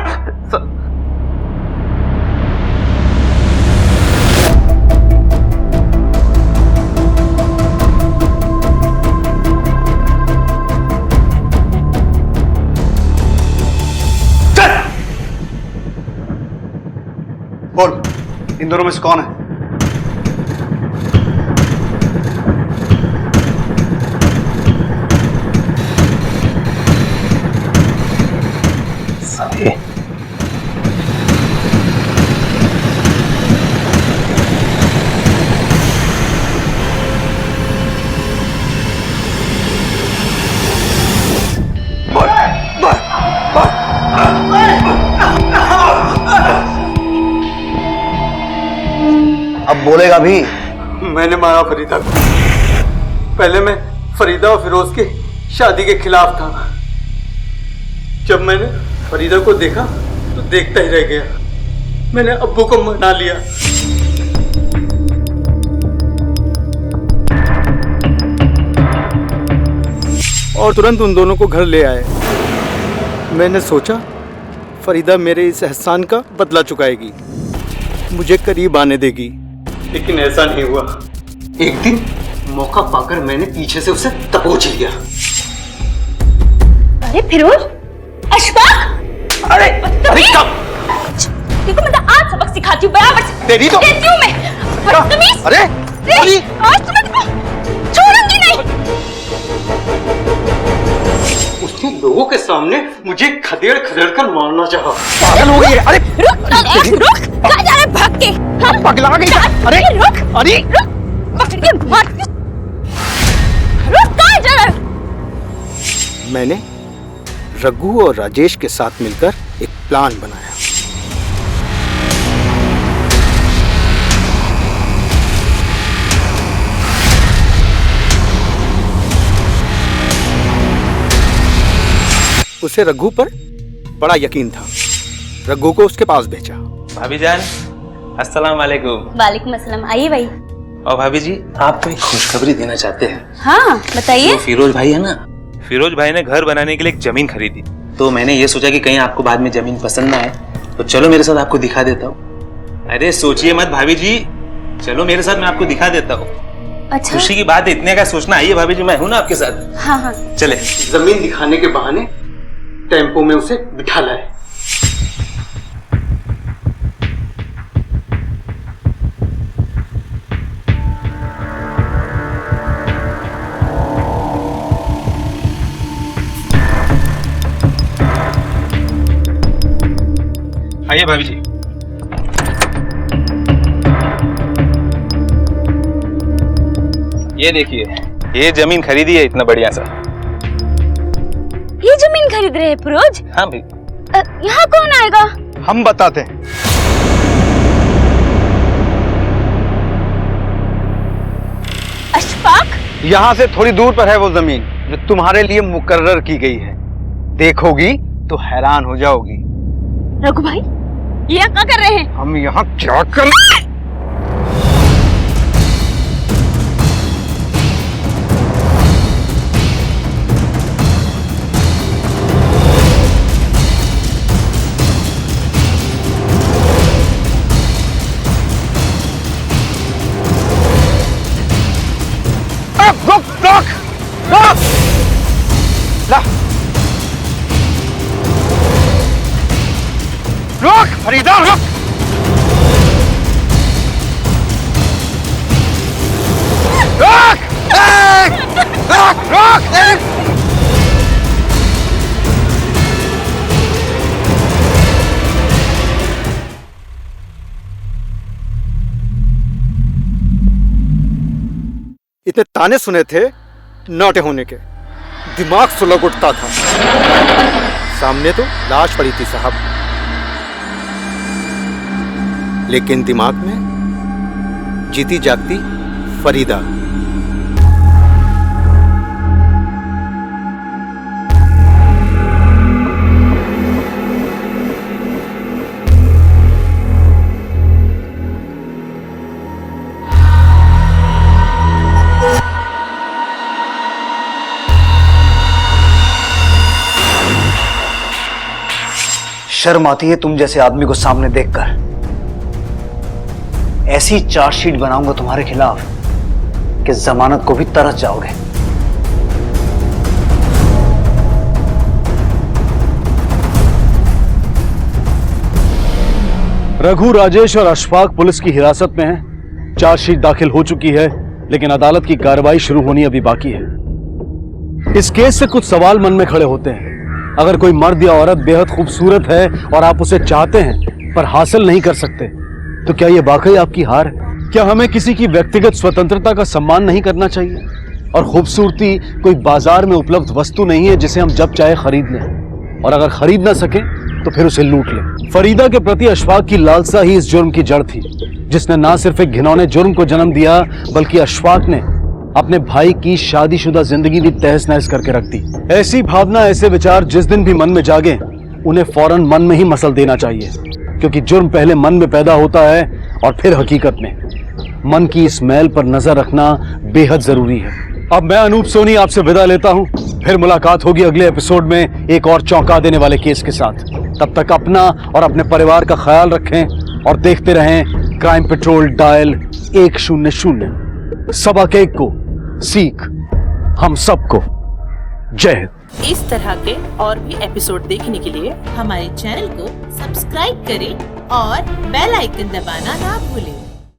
इन दोनों में से कौन है? अब बोलेगा भी। मैंने मारा फरीदा को। पहले मैं फरीदा और फिरोज की शादी के खिलाफ था। जब मैंने फरीदा को देखा तो देखता ही रह गया। मैंने अब्बू को मना लिया। और तुरंत उन दोनों को घर ले आए। मैंने सोचा फरीदा मेरे इस एहसान का बदला चुकाएगी, मुझे करीब आने देगी, लेकिन ऐसा नहीं हुआ। एक दिन मौका पाकर मैंने पीछे से उसे दबोच लिया। अरे फिरोज, अशफाक, अरे देखो मैं तो आज सबक सिखाती हूँ बराबर से। तेरी तो देती हूँ मैं। बदतमीज। अरे आज तुम्हें छोड़ूंगी नहीं। उसने लोगों के सामने मुझे खदेड़ खदेड़ कर मारना चाहा। पागल हो गई है। अरे रुक, कहाँ जा रहा है भाग के? हाँ? पगला गई। अरे रुक, अरे रुक, पकड़ के मार। रुक, कहाँ जा रहा है? मैंने रघु और राजेश के साथ मिलकर एक प्लान बनाया। उसे रघु पर बड़ा यकीन था। रघु को उसके पास भेजा। भाभी जान, अस्सलाम वालेकुम। वालेकुम अस्सलाम। आइए भाई। और भाभी जी, आपको एक खुशखबरी देना चाहते हैं। हाँ बताइए। तो फिरोज भाई है ना, फिरोज भाई ने घर बनाने के लिए एक जमीन खरीदी। तो मैंने ये सोचा कि कहीं आपको बाद में जमीन पसंद ना आए, तो चलो मेरे साथ आपको दिखा देता हूँ। अरे सोचिए मत भाभी जी, चलो मेरे साथ, मैं आपको दिखा देता हूँ। अच्छा, खुशी की बात है, इतने का सोचना। आइए भाभी जी, मैं हूँ ना आपके साथ। हाँ हाँ चले। जमीन दिखाने के बहाने टेम्पो में उसे बिठा लाए। आइए भाभी जी। ये देखिए, ये जमीन खरीदी है इतना बढ़िया सा। ये जमीन खरीद रहे हैं फिरोज? हाँ भाई। यहाँ कौन आएगा? हम बताते हैं। अशफाक, यहाँ से थोड़ी दूर पर है वो जमीन जो तुम्हारे लिए मुकर्रर की गई है। देखोगी तो हैरान हो जाओगी। रघु भाई, ये क्या कर रहे हैं? हम यहाँ क्या कर... रुक फरीदा, रुक। रुक, रुक, रुक। इतने ताने सुने थे नौटे होने के, दिमाग सुलग उठता था। सामने तो लाश पड़ी थी साहब, लेकिन दिमाग में जीती जागती फरीदा। शर्म आती है तुम जैसे आदमी को सामने देखकर। ऐसी चार्जशीट बनाऊंगा तुम्हारे खिलाफ कि जमानत को भी तरस जाओगे। रघु, राजेश और अशफाक पुलिस की हिरासत में हैं। चार्जशीट दाखिल हो चुकी है, लेकिन अदालत की कार्रवाई शुरू होनी अभी बाकी है। इस केस से कुछ सवाल मन में खड़े होते हैं। अगर कोई मर्द या औरत बेहद खूबसूरत है और आप उसे चाहते हैं पर हासिल नहीं कर सकते, तो क्या यह वाकई आपकी हार है? क्या हमें किसी की व्यक्तिगत स्वतंत्रता का सम्मान नहीं करना चाहिए? और खूबसूरती कोई बाजार में उपलब्ध वस्तु नहीं है जिसे हम जब चाहे खरीद लें, और अगर खरीद ना सके तो फिर उसे लूट लें। फरीदा के प्रति अशफाक की लालसा ही इस जुर्म की जड़ थी, जिसने ना सिर्फ एक घिनौने जुर्म को जन्म दिया, बल्कि अशफाक ने अपने भाई की शादीशुदा जिंदगी भी तहस नहस करके रख दी। ऐसी भावना, ऐसे विचार जिस दिन भी मन में जागे, उन्हें फौरन मन में ही मसल देना चाहिए, क्योंकि जुर्म पहले मन में पैदा होता है और फिर हकीकत में। मन की इस मैल पर नजर रखना बेहद जरूरी है। अब मैं अनूप सोनी आपसे विदा लेता हूं। फिर मुलाकात होगी अगले एपिसोड में एक और चौंका देने वाले केस के साथ। तब तक अपना और अपने परिवार का ख्याल रखें और देखते रहें क्राइम पेट्रोल डायल 100। सबक एक को सीख हम सबको। जय हिंद। इस तरह के और भी एपिसोड देखने के लिए हमारे चैनल को सब्सक्राइब करें और बेल आइकन दबाना ना भूलें।